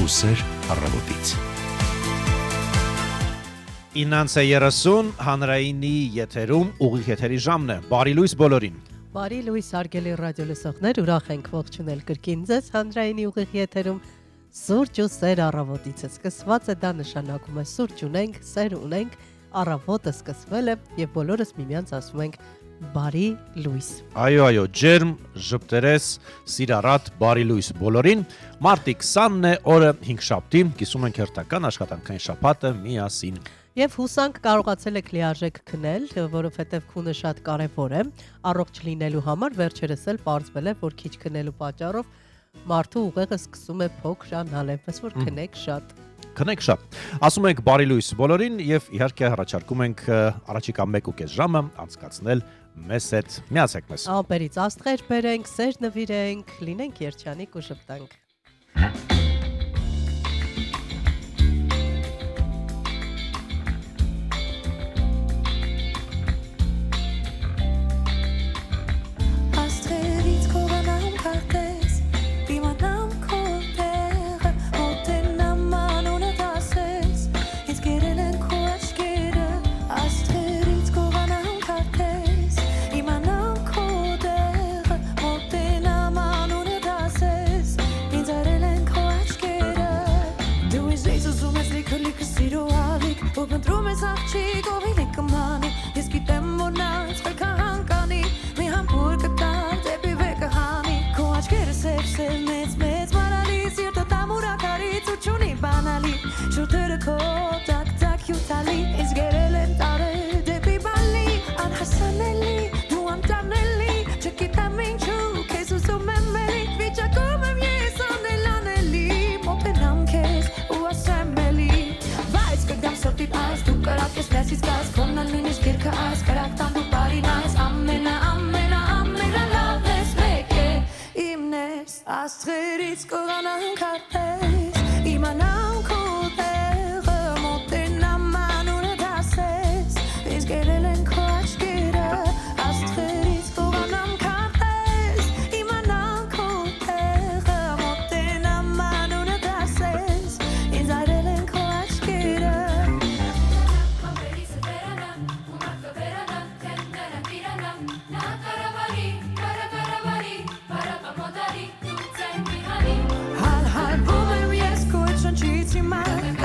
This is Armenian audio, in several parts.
Հուսեր առավոտից։ 9:30 հանրայինի եթերում ուղիղ եթերի ժամն է։ Բարի լույս բոլորին։ Բարի լույս արգելի ռադիոլսողներ, ուրախ ենք ողջունել կրկին ձեզ հանրայինի ուղիղ եթերում։ Սուրճ ու սեր առավոտից սկսված է, դա նշանակում է սուրճ ունենք, սեր ունենք, առավոտը սկսվել է եւ բոլորս միմյանց ասում ենք բարի լույս։ Այո, ջերմ, ժպտերես, սիրառատ, բարի լույս բոլորին։ Մարտի 20-ն է, օրը 5-շաբթի, կիսում ենք հերթական աշխատանքային շաբաթը միասին։ Եվ հուսանք կարողացել եք լիարժեք քնել, որովհետև քունը շատ կարևոր է, առողջ լինելու համար վերջերս էլ պարզվել է, որ քիչ քնելու պատճառով մարդու ուղեղը սկսում է փոքրանալ, այնպես որ քնեք շատ։ Քնեք շատ։ Ասում ենք բարի լույս բոլորին եւ իհարկե առաջարկում ենք առաջիկա 1.5 ժամը անցկացնել մեզ հետ։ Միացեք մեզ։ Ամպերից աստղեր բերենք, սեր նվիրենք, լինենք երջանիկ ու ժպտանք։ Աստղերից կողանանք արդես, իմանանք քո տեղը, մոտենամ անունը դասես, իսկ երել են քո աչքերը, աստղերից կողանանք արդես, իմանանք քո տեղը, մոտենամ անունը դասես, ինձ այրել են քո աչքերը։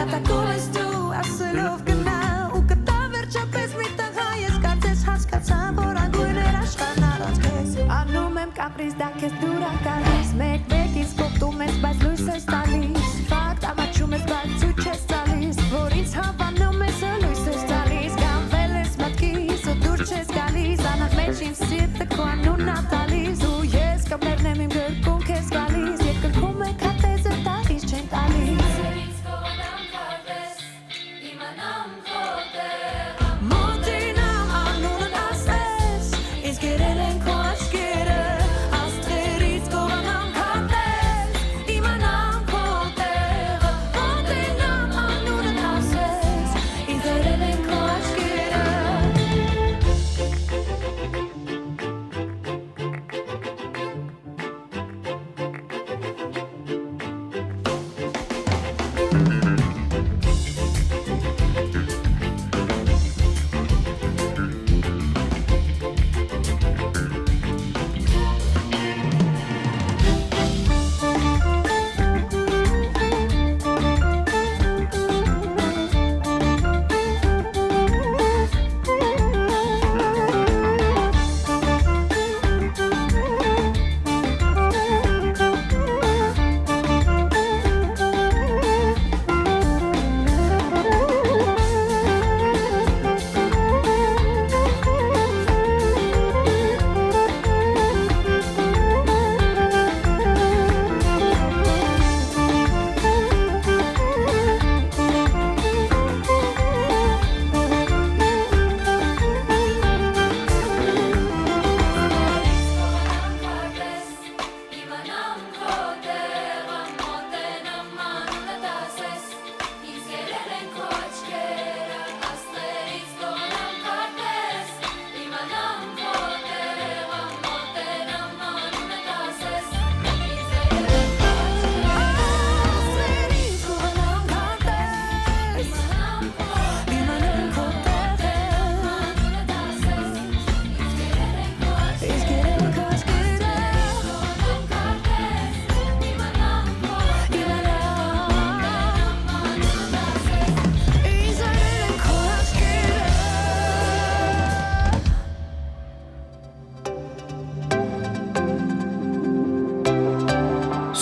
Կատակում ես դու ասելով գնալ ու կտա վերջապես մի տղա ես կարծես հասկացամ որ անգույներ աշխանալ անց քեզ անում եմ կապրիզ դա քեզ դուր ա գալիս մեկ-մեկից կոպտում ես բայց լույս ես տալիս ֆակտ ամաչում ես բայց ցույց ես տալիս որ ինձ հավանում ես լույս ես տալիս գանվել ես մտքիս ու դուր չես գալիս անհատ մեջ իմ սիրտը քո անունն ա տալիս ու ես կմեռնեմ իմ գրկում քեզ գալիս երբ գրկում եք հատեզը տալիս չեն տալիս Մոտենամ անունը դասես, իսկ երել են քո աչքերը, աստղերից կողանանք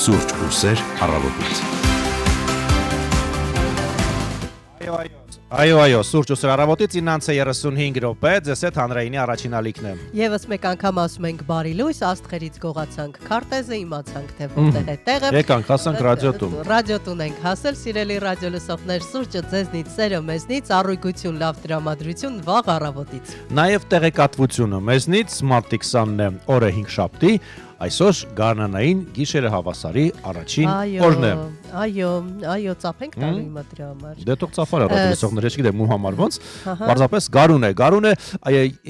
Սուրճ ու սեր առավոտից։ Այո, սուրճ ու սեր առավոտից 9:35 րոպե, ձեզ հետ հանրայինի առաջին ալիքն է։ Եվս մեկ անգամ ասում ենք բարի լույս, աստղերից գողացանք, քարտեզը իմացանք, թե որտեղ է տեղը։ Եկանք հասանք ռադիոտուն։ Ռադիոտուն ենք հասել, սիրելի ռադիոլսողներ, սուրճը ձեզնից, սերը մեզնից, առույգություն, լավ տրամադրություն վաղ առավոտից։ Նաև տեղեկատվությունը մեզնից մարտի 20-ն է, օրը 5 շաբթի, այսօր գարնանային գիշերը հավասարի առաջին օրն է։ Այո, ծափենք տալու հիմա դրա համար։ Դե թող ծափար ռադիոլսողներ, չգիտեմ ու համար ոնց, պարզապես գարուն է,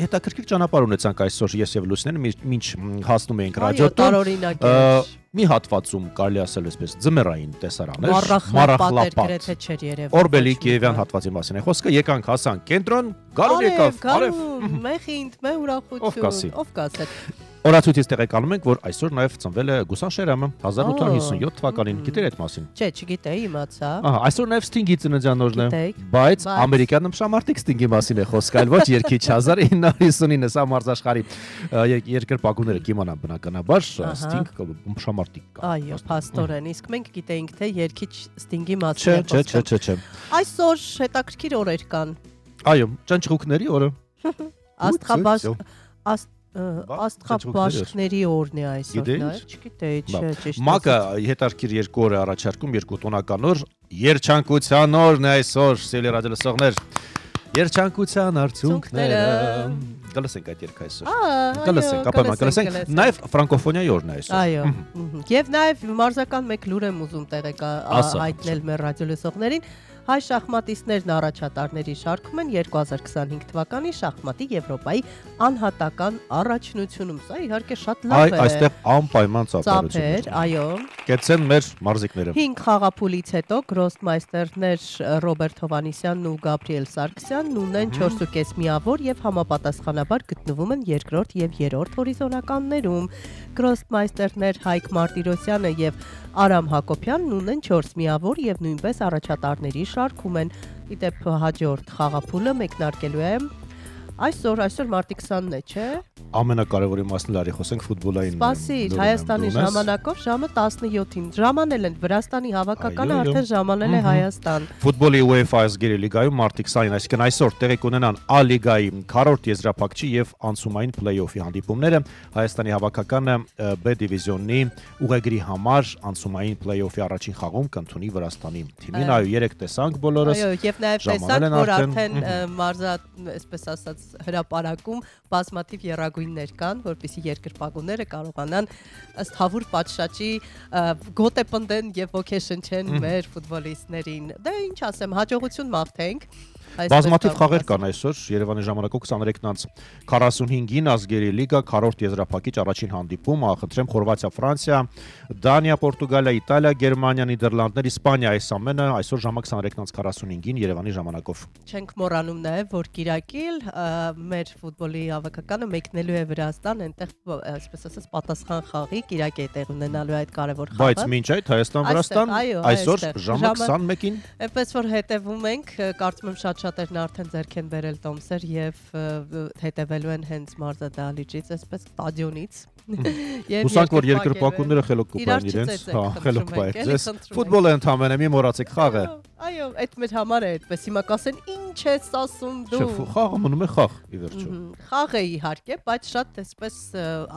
հետաքրքիր ճանապարհ ունեցանք այսօր ես եւ Լուսինեն, մինչ հասնում էինք ռադիոտուն։ Մի հատվածում կարելի ասել այսպես ձմեռային տեսարան էր, մառախլապատ։ Օրբելի Կիևյան հատվածի մասին է խոսքը, եկանք հասանք կենտրոն, գարուն եկավ, արև, մեխինդ, մե ուրախություն, ով կասել։ Օրացույցից տեղեկանում ենք, որ այսօր նաև ծնվել է Գուսան Շերամը 1857 թվականին, գիտեր այդ մասին։ Չէ, չգիտեի, իմացա։ Այսօր նաև Sting-ի ծննդյան օրն է, բայց ամերիկյան նշամարտիկ Sting-ի մասին է խոսքը, այլ ոչ երգիչ 1959 սա մարզաշխարհի երկրպագուները կիմանան բնականաբար Sting նշամարտիկ կա։ Այո, փաստորեն, իսկ մենք գիտեինք, թե երգիչ Sting-ի մասին է խոսքը։ Չէ։ Այսօր հետաքրքիր օրեր կան։ Այո, ճանճղուկների օրը։ Աստղաբաշխների օրն է այսօր, չգիտեի, չէ։ Մակը հետաքրքիր երկու օր է առաջարկում, երկու տոնական օր, երջանկության օրն է այսօր, սիրելի ռադիոլսողներ։ Երջանկության արդյունքները։ Կլսենք այդ երգը այսօր։ Կլսենք, նաև ֆրանկոֆոնիայի օրն է այսօր։ Այո։ Եվ նաև մարզական մեկ լուր եմ ուզում հայտնել մեր ռադիոլսողներին։ Հայ շախմատիստներն առաջատարների շարքում են 2025 թվականի շախմատի Եվրոպայի անհատական առաջնությունում։ Սա իհարկե շատ լավ է։ Այստեղ անպայման ծափեր, այո։ Կեցեն մեր մարզիկները։ 5 խաղափուլից հետո գրոսմայստերներ Ռոբերտ Հովանիսյանն ու Գաբրիել Սարգսյանն ունեն 4.5 միավոր եւ համապատասխանաբար գտնվում են երկրորդ եւ երրորդ հորիզոնականներում։ Գրոսմայստերներ Հայկ Մարտիրոսյանը եւ Արամ Հակոբյանն ունեն 4 միավոր եւ նույնպես առաջատարների շարքում են։ Իդեպ հաջորդ խաղափուլը մեկնարկելու է այսօր մարտի 20-ն է, չէ՞։ Ամենակարևորի մասն լարի խոսենք ֆուտբոլային։ Սպասիր, Հայաստանի ժամանակով ժամը 17-ին ժամանել են Վրաստանի հավաքականը արդեն ժամանել է Հայաստան։ Ֆուտբոլի UEFA ազգերի լիգայում մարտի 20-ին, այսինքն այսօր տեղի կունենան A լիգայի 4-րդ եզրափակչի եւ անցումային փլեյօֆի հանդիպումները։ Հայաստանի հավաքականը B դիվիզիոնի ուղեգրի համար անցումային փլեյօֆի առաջին խաղում կընդունի Վրաստանի թիմին։ Այո, 3 տեսանք բոլորս։ Այո, եւ նաեւ տեսանք, որ արդեն մարզա, այսպես ասած, հրապարակում բազմաթիվ երագույններ կան, որպեսզի երկրպագուները կարողանան ըստ հավուր պատշաճի գոտեպնդեն եւ ոգեշնչեն մեր ֆուտբոլիստներին։ Դե ինչ ասեմ, հաջողություն մաղթենք։ Բազմաթիվ խաղեր կան այսօր Երևանի ժամանակով 23-ից 45-ին ազգերի լիգա 4-րդ եզրափակիչ առաջին հանդիպում, խնդրեմ Խորվաթիա, Ֆրանսիա, Դանիա, Պորտուգալիա, Իտալիա, Գերմանիա, Նիդերլանդներ, Իսպանիա, այս ամենը այսօր ժամը 23-ից 45-ին Երևանի ժամանակով։ Չենք մոռանում նաև, որ Կիրակիլ մեր ֆուտբոլի հավաքականը մեկնելու է Վրաստան, այնտեղ այսպես ասած պատասխան խաղի Կիրակի է տեղ ունենալու այդ կարևոր խաղը։ Բայց մինչ այդ Հայաստան-Վրաստան այսօր ժամը 21-ին։ Այնպես որ հետևում ենք, կարծում եմ շատերն արդեն ձեռք են բերել տոմսեր եւ հետևելու են հենց մարզադահլիճից, այսպես ստադիոնից։ Հուսանք, որ երկրպագուները խելոք կուպան իրենց, խելոք պայեք ձեզ։ Ֆուտբոլը ընդհանրապես մի մոռացեք խաղը։ Այո, այդ մեր համար է այդպես, հիմա կասեն ինչ ես ասում դու։ Չէ, խաղը մնում է խաղ, ի վերջո։ Խաղ է իհարկե, բայց շատ այսպես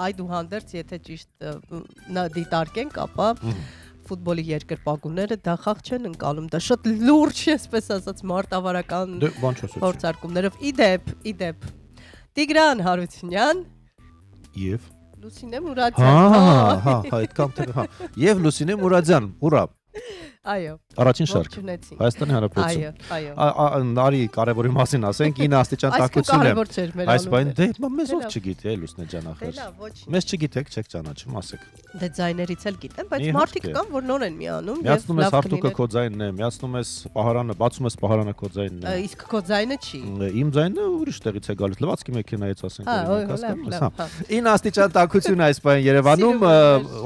այդուհանդերձ, եթե ճիշտ դիտարկենք, ապա ֆուտբոլի երկրպագուները դա խաղ չեն ընկալում, դա շատ լուրջ է, այսպես ասած, մարտավարական փորձարկումներով։ Իդեպ Տիգրան Հարությունյան եւ Լուսինե Մուրադյան։ Այդքան թե եւ Լուսինե Մուրադյան, ուրա։ Այո։ Առաջին շարք։ Հայաստանի Հանրապետություն։ Այո։ Նարի կարևորի մասին ասենք, 9 աստիճան տաքություն է։ Այս բան դե մեզ ով չգիտի, Լուսնե ջան ախր։ Մեզ չգիտեք, չեք ճանաչում, ասեք։ Դե ձայներից էլ գիտեմ, բայց մարդիկ կան, որ նոր են միանում եւ միացնում ես հարտուկը քո ձայնն է, միացնում ես պահարանը, բացում ես պահարանը քո ձայնն է։ Իսկ քո ձայնը չի։ Իմ ձայնը ուրիշ տեղից է գալիս, լվացքի մեքենայից ասենք, հասկանաս։ 9 աստիճան տաքություն այս բան Երևանում,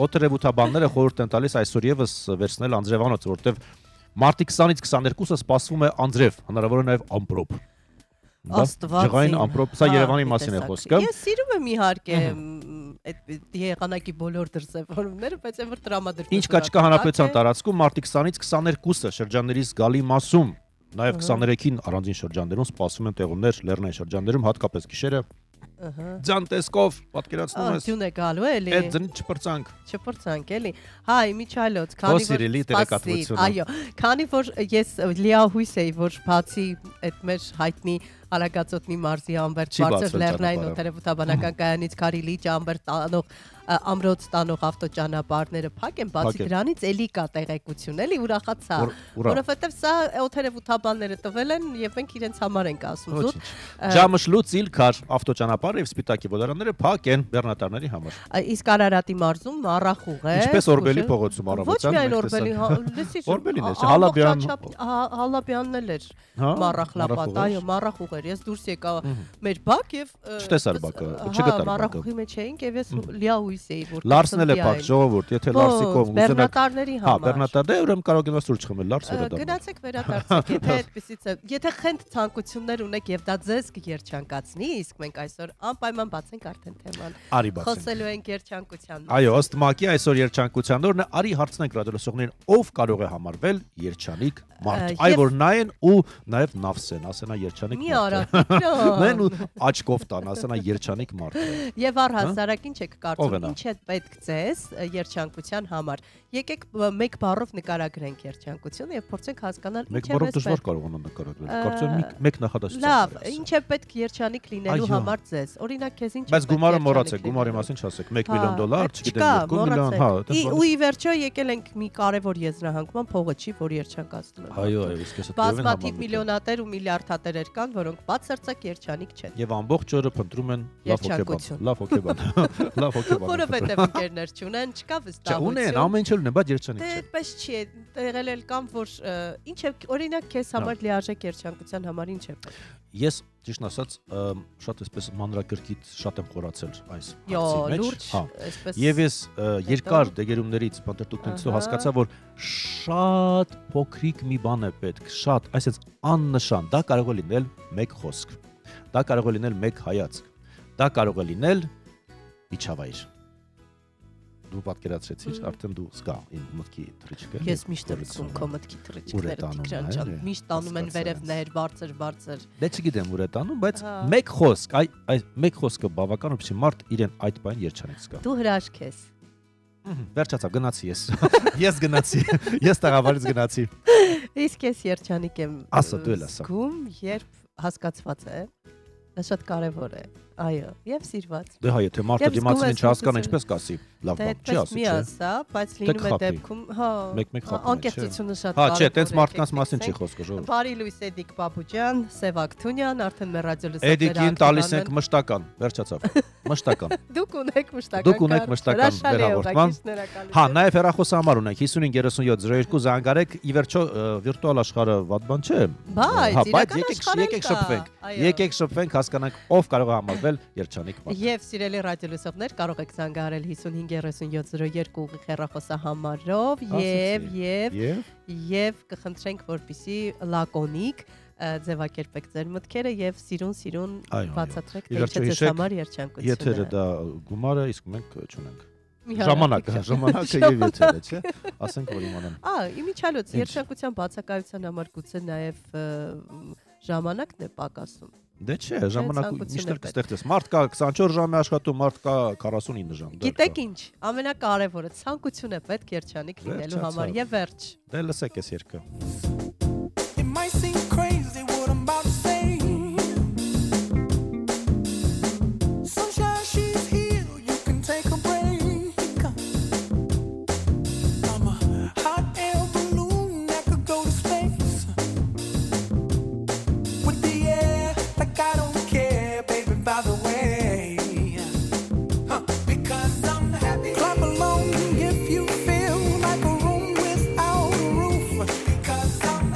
օտարեբութաբանները խորհուրդ են տալիս այսօր եւս վերցնել անձրևանոց, որտեվ մարտի 20-ից 22-ը սպասվում է անձրև, հնարավոր է նաև ամպրոպ։ Աստված։ Ջղային ամպրոպ, սա Երևանի մասին է խոսքը։ Ես սիրում եմ իհարկե այդ եղանակի բոլոր դրսևորումները, բայց այն որ տրամադրվում Ինչ կա չկա հանրապետության տարածքում մարտի 20-ից 22-ը շրջանների զգալի մասում, նաև 23-ին առանձին շրջաններում սպասվում են տեղումներ լեռնային շրջաններում, հատկապես գիշերը ձյան տեսքով պատկերացնում ես։ Դյուն է գալու էլի։ Այդ ձնից Չպրծանք էլի։ Հա, իմիջայլոց, քանի որ Սիրելի տեղեկատվություն։ Այո, քանի որ ես լիահույս էի, որ բացի այդ մեր հայտնի Արագածոտնի մարզի Ամբերտ բարձր լեռնային օդերևութաբանական կայանից Կարիլիճ Ամբերտ տանող ամրոց տանող ավտոճանապարհները փակ են, բացի դրանից էլի կա տեղեկություն, էլի ուրախացա, որովհետև սա օդերևութաբանները տվել են եւ մենք իրենց համար ենք ասում զուտ։ Ջամշլուց Իլքար ավտոճանապարհը եւ Սպիտակի ոլորանները փակ են բեռնատարների համար։ Իսկ Արարատի մարզում մառախուղ է։ Ինչպես Օրբելի փողոցում առավոտյան։ Ոչ միայն Օրբելի, Օրբելին է, Հալաբյանն էլ էր մառախլապատ, այո, մառախուղ էր։ Ես դուրս եկա մեր բակ եւ չտեսար բակը, չգտար բակը։ Մառախուղի մեջ էինք եւ ես լիահույս էի, որ Լարսն էլ է փակ, ժողովուրդ, եթե Լարսի կողմ ուզենաք։ բեռնատարների համար։ Հա, բեռնատարներ, ուրեմն կարող եք սուրճ խմել, Լարս վերադառնալ։ Գնացեք վերադարձեք, եթե այդպեսից է։ Եթե խենթ ցանկություններ ունեք եւ դա ձեզ կերջանկացնի, իսկ մենք այսօր անպայման բացենք արդեն թեման։ Արի բացենք։ Խոսելու ենք երջանկության։ Այո, ըստ ՄԱԿ-ի այսօր երջանկության օրն է, արի հարցնենք ռադիոլսողներին, ով կարող է համարվել երջանիկ մարդ։ Այ որ նայեն ու նաև նավսեն, ասենա երջանիկ Մի մարդ։ արա։ Նայեն ու աչքով տան, ասենա երջանիկ մարդ։ Եվ առհասարակ ինչ եք կարծում, ինչ է պետք ձեզ երջանկության համար։ Եկեք մեկ բառով նկարագրենք երջանկությունը եւ փորձենք հասկանալ Մեկ բառով դժվար կարող է նկարագրել։ Կարծում եմ մեկ նախադասություն։ Լավ, ինչ է պետք երջանիկ լինելու համար ձեզ։ Օրինակ քեզ ինչ է պետք։ Բայց գումարը մոռացեք, գումարի մասին չասեք, 1 միլիոն դոլար, չգիտեմ 2 միլիոն, հա, ու ի վերջո եկել ենք մի կարևոր եզրահանգման, փողը չի, որ երջանկացնում է։ Այո, իսկ էսը բազմաթիվ միլիոնատեր ու միլիարդատերեր կան, որոնք բացարձակ երջանիկ չեն։ Եվ ամբողջ օրը փնտրում են լավ հոգեբան։ Լավ հոգեբան։ Որովհետև ընկերներ չունեն, չկա վստահություն։ Չունեն, ամեն ինչ ունեն, բայց երջանիկ Դե չեն։ այդպես չի, տեղել էլ կամ որ ինչ է, օրինակ քեզ համար լիարժեք երջանկության համար ինչ է պետք։ Ես ճիշտ ասած շատ էսպես մանրակրկիտ շատ եմ խորացել այս Յո, հարցի մեջ։ լուրջ, այսպես։ Եվ ես երկար դեգերումներից պատերտուքներից հասկացա, որ շատ փոքրիկ մի բան է պետք, շատ, այսինքն աննշան, դա կարող է լինել մեկ խոսք, դա կարող է լինել մեկ հայացք, դա կարող է լինել միջավայր։ Դու պատկերացրեցիր, արդեն դու զգա իմ մտքի թռիչքը։ Ես միշտ եմ զգում քո մտքի թռիչքները, Տիգրան ջան, միշտ տանում են վերևներ, բարձր։ Դե չգիտեմ ուր է տանում, բայց մեկ խոսք, այս մեկ խոսքը բավական է, մարդ իրեն այդ բան երջանիկ զգա։ Դու հրաշք ես։ Վերջացավ, գնացի ես։ Ես գնացի։ Ես տաղավարից գնացի։ Իսկ ես երջանիկ եմ։ Ասա, դու էլ ասա։ Զգում, երբ հասկացված է։ Դա շատ կարևոր է։ Այո, եւ սիրված։ Դե հայ, թե մարդը դիմացին չհասկանա, ինչպես կասի։ Լավ բան, չի ասի, չէ։ Մի ասա, բայց լինում է դեպքում, հա, մեկ խափում է, անկեղծությունը շատ հա, կարևոր է։ չէ, տենց մարդկանց մասին չի խոսքը, ժողովուրդ։ Բարի լույս Էդիկ Պապուջյան, Սևակ Թունյան, արդեն մեր ռադիոլսողները։ Էդիկին տալիս ենք մշտական, վերջացավ։ Մշտական։ Դուք ունեք մշտական։ Դուք ունեք մշտական վերահաղորդման։ Հա, նաև հեռախոսահամար ունենք 553702 զանգարեք, ի վերջո վիրտուալ աշխարհը վատ բան չէ։ Բայց եկեք շփվենք։ Եկեք շփվենք, հասկանանք ով կարող է համարվել երջանիկ մարդ։ Եվ սիրելի ռադիոլսողներ, կարող եք զանգահարել 553702 ուղիղ հեռախոսահամարով եւ կխնդրենք, որպեսզի լակոնիկ ձևակերպեք ձեր մտքերը եւ սիրուն բացատրեք թե ինչը ձեզ համար երջանկություն է։ Եթերը դա գումարը, իսկ մենք չունենք։ Ժամանակը եւ եթերը, չէ՞։ Ասենք որ իմանան։ Իմիջիալոց երջանկության բացակայության համար գուցե նաեւ ժամանակն է պակասում։ Դե չէ, ժամանակ միշտ կստեղծես։ Մարդ կա 24 ժամ է աշխատում, մարդ կա 49 ժամ։ Գիտեք ինչ, ամենակարևորը ցանկություն է պետք երջանիկ լինելու համար եւ վերջ։ Դե լսեք այս երգը։ Clap along if you feel like a room without a roof. Because I'm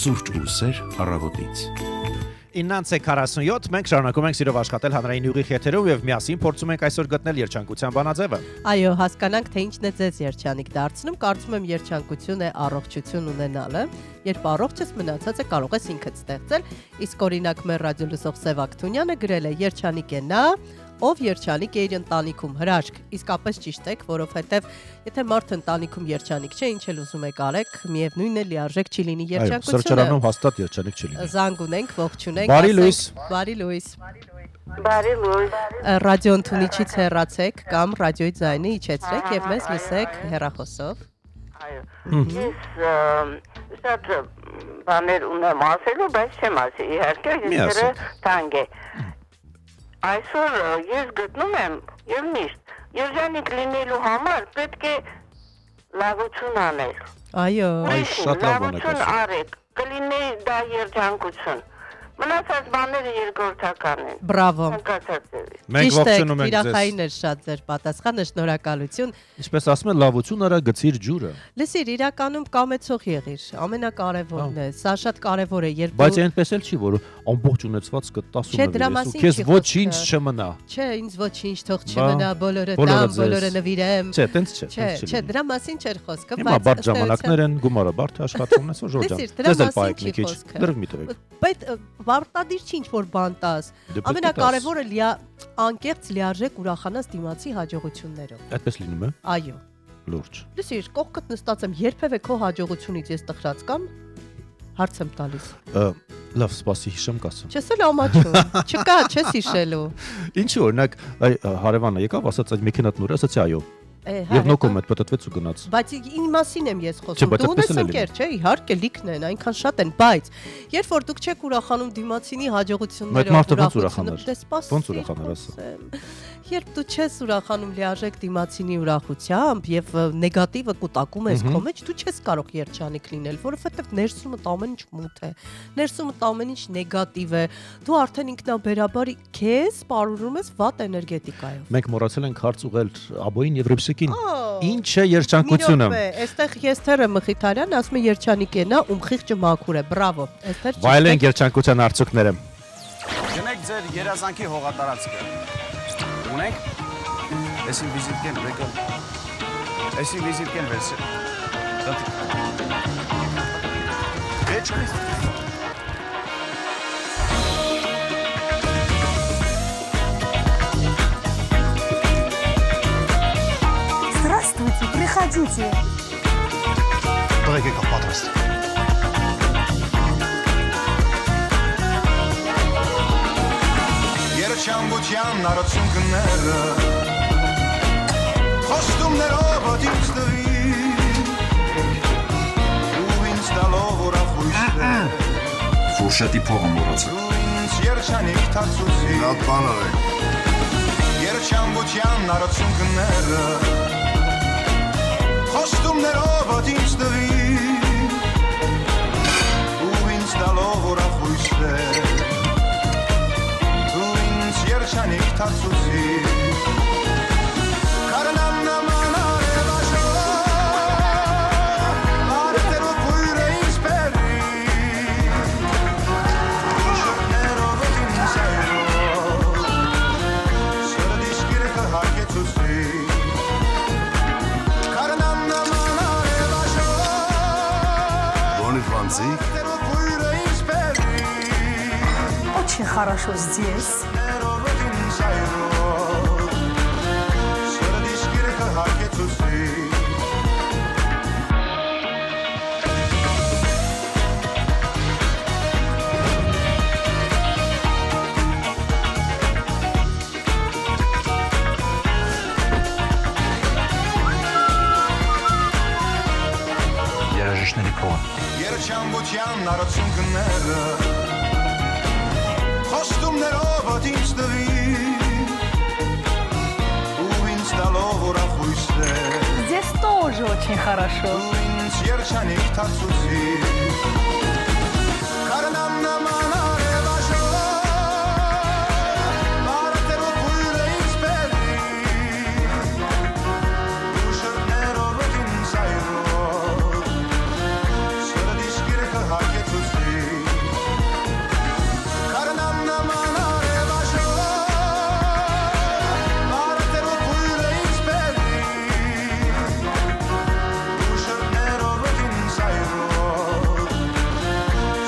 Սուրճ ու սեր առավոտից 9:47 մենք շարունակում ենք սիրով աշխատել հանրային ուղիղ եթերով եւ միասին փորձում ենք այսօր գտնել երջանկության բանաձևը։ Այո, հասկանանք թե ինչն է ձեզ երջանիկ դարձնում, կարծում եմ երջանկություն է առողջություն ունենալը, երբ առողջ ես մնացածը կարող ես ինքդ ստեղծել, իսկ օրինակ մեր ռադիոլսող Սև Ակթունյանը գրել է երջանիկ է նա, ով երջանիկ է իր ընտանիքում, հրաշք, իսկապես ճիշտ եք, որովհետև եթե մարդ ընտանիքում երջանիկ չէ, ինչ էլ ուզում եք արեք, միևնույնն է լիարժեք չի լինի երջանկությունը։ Սրճարանում հաստատ երջանիկ չի լինի։ Զանգ ունենք, ողջունենք։ Բարի լույս։ Բարի լույս։ Բարի լույս։ Ռադիո ընդունիչից հեռացեք կամ ռադիոյի ձայնը իջեցրեք եւ մեզ լսեք հեռախոսով։ Այո։ Ես շատ բաներ ունեմ ասելու, բայց չեմ ասի, իհարկե, ես թանկ է։ Այսօր ես գտնում եմ եւ միշտ երջանիկ լինելու համար պետք է լավություն անել։ Այո, շատ լավ բան եք լավություն արեք, կլինի դա երջանկություն։ Մնացած բաները երկրորդական են։ բրավո։ Մենք ողջունում ենք ձեզ։ Տիրախային էր շատ ձեր պատասխանը, շնորհակալություն։ Ինչպես ասում են, լավություն արա գցիր ջուրը։ Լսիր, իրականում կամեցող եղիր, ամենակարևորն է, սա շատ կարևոր է, երբ Բայց այնպես էլ չի, որ ամբողջ ունեցվածքը 10 քեզ ոչինչ չմնա։ Չէ, ինձ ոչինչ թող չմնա, բոլորը տամ, բոլորը նվիրեմ։ Չէ, տենց չէ։ Չէ, դրա մասին չէր խոսքը, Հիմա բարդ ժամանակներ են, գումարը բարդ է, աշխատումն է, որ ժողովրդան։ Ձեզ էլ պայեք մի քիչ, դրգ մի տվեք։ Բայց վարտադիր չի ինչ-որ բան տաս։ Ամենակարևորը անկեղծ լիարժեք ուրախանաս դիմացի հաջողություններով։ Այդպես լինում է։ Այո։ Լուրջ։ Լսիր, կողքդ նստած եմ, երբևէ քո հաջողությունից ես տխրած կամ հարց եմ տալիս։ Լավ, սպասի հիշեմ կասեմ։ Չես էլ ամաչում։ Չկա, չես հիշելու։ Ինչի օրինակ, հարևանը եկավ, ասաց այդ մեքենան նոր, ասացի այո։ Եվ նոկոմ այդ պատտվեց ու գնաց։ Բայց իմ մասին եմ ես խոսում։ Դու ունես ընկեր, չէ՞, իհարկե լիքն են, այնքան շատ են, բայց երբ որ դուք չեք ուրախանում դիմացինի հաջողություններով, ոնց ուրախանար ասա։ Երբ դու չես ուրախանում լիարժեք դիմացինի ուրախությամբ եւ նեգատիվը կուտակում ես քո մեջ, դու չես կարող երջանիկ լինել, որովհետեւ ներսումդ ամեն ինչ մութ է։ Ներսումդ ամեն ինչ նեգատիվ է։ Դու արդեն ինքնաբերաբար քեզ սպառում ես վատ էներգետիկայով։ Մենք մոռացել ենք հարց ուղղել Աբոյին եւ Ռիփսիկին։ Ինչ է երջանկությունը։ Այստեղ Եստերը Մխիթարյանն ասում է երջանիկ է նա, ում խիղճը մաքուր է։ Բրավո։ Էստեր ճիշտ է։ Վայելենք երջանկության արդյունքները։ Գնեք ձեր երազանքի հողատարածքը։ Ունեք։ Էսի վիզիտկեն վեկը։ Էսի վիզիտկեն վերսը։ Վեճ։ Здравствуйте, приходите. Давай как подраст. Երջանկության արցունքները Խոստումներով ինձ տվի Ու ինձ տալով ուրախույսներ Ֆուրշետի փողը մոռացա։ Ու ինձ երջանիկ թացուցի Լավ բան արեք։ Երջանկության արցունքները Խոստումներով ինձ տվի Ու ինձ տալով ուրախույսներ Երջանիկ թացուցի Կարնան նման արևաշո Արդեր ու կույրը ինձ պերի Շոքներով ինձ այրով Սրդիս կիրքը հարկեցուցի Կարնան նման արևաշո Գանձիկ Очень хорошо здесь. Երաժիշտների փողը Երջանկության առաջունքները Խոստումներով ինձ տվի ու ինձ տալով ուրախույսներ Здесь тоже очень хорошо. ու ինձ երջանիկ թացուցի Կարնամ նման արևաշոր Բարատերով բույրը ինձ բերի ու շրտներով ինձ այրով Սրդիս գիրքը հագեցուցի Կարնամ նման արևաշոր Բարատերով բույրը ինձ բերի ու շրտներով ինձ այրով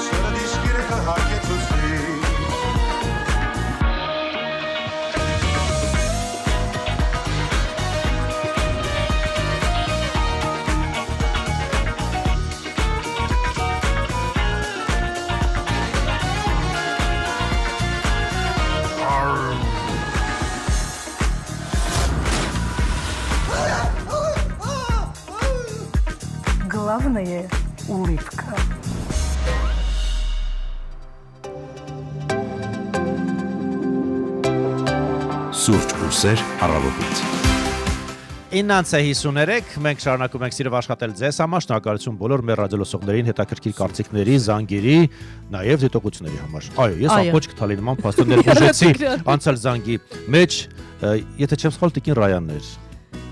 Սրդիս գիրքը հագեցուցի Главное – улыбка. Սուրճ ու սեր առավոտից 9:53 մենք շարունակում ենք սիրով աշխատել ձեզ համար շնորհակալություն բոլոր մեր ռադիոլսողներին հետաքրքիր կարծիքների, զանգերի, նաև դիտողությունների համար։ Այո, ես ամբողջ քթալի նման փաստորներ բուժեցի անցյալ զանգի մեջ, եթե չեմ սխալ Տիկին Ռայաններ։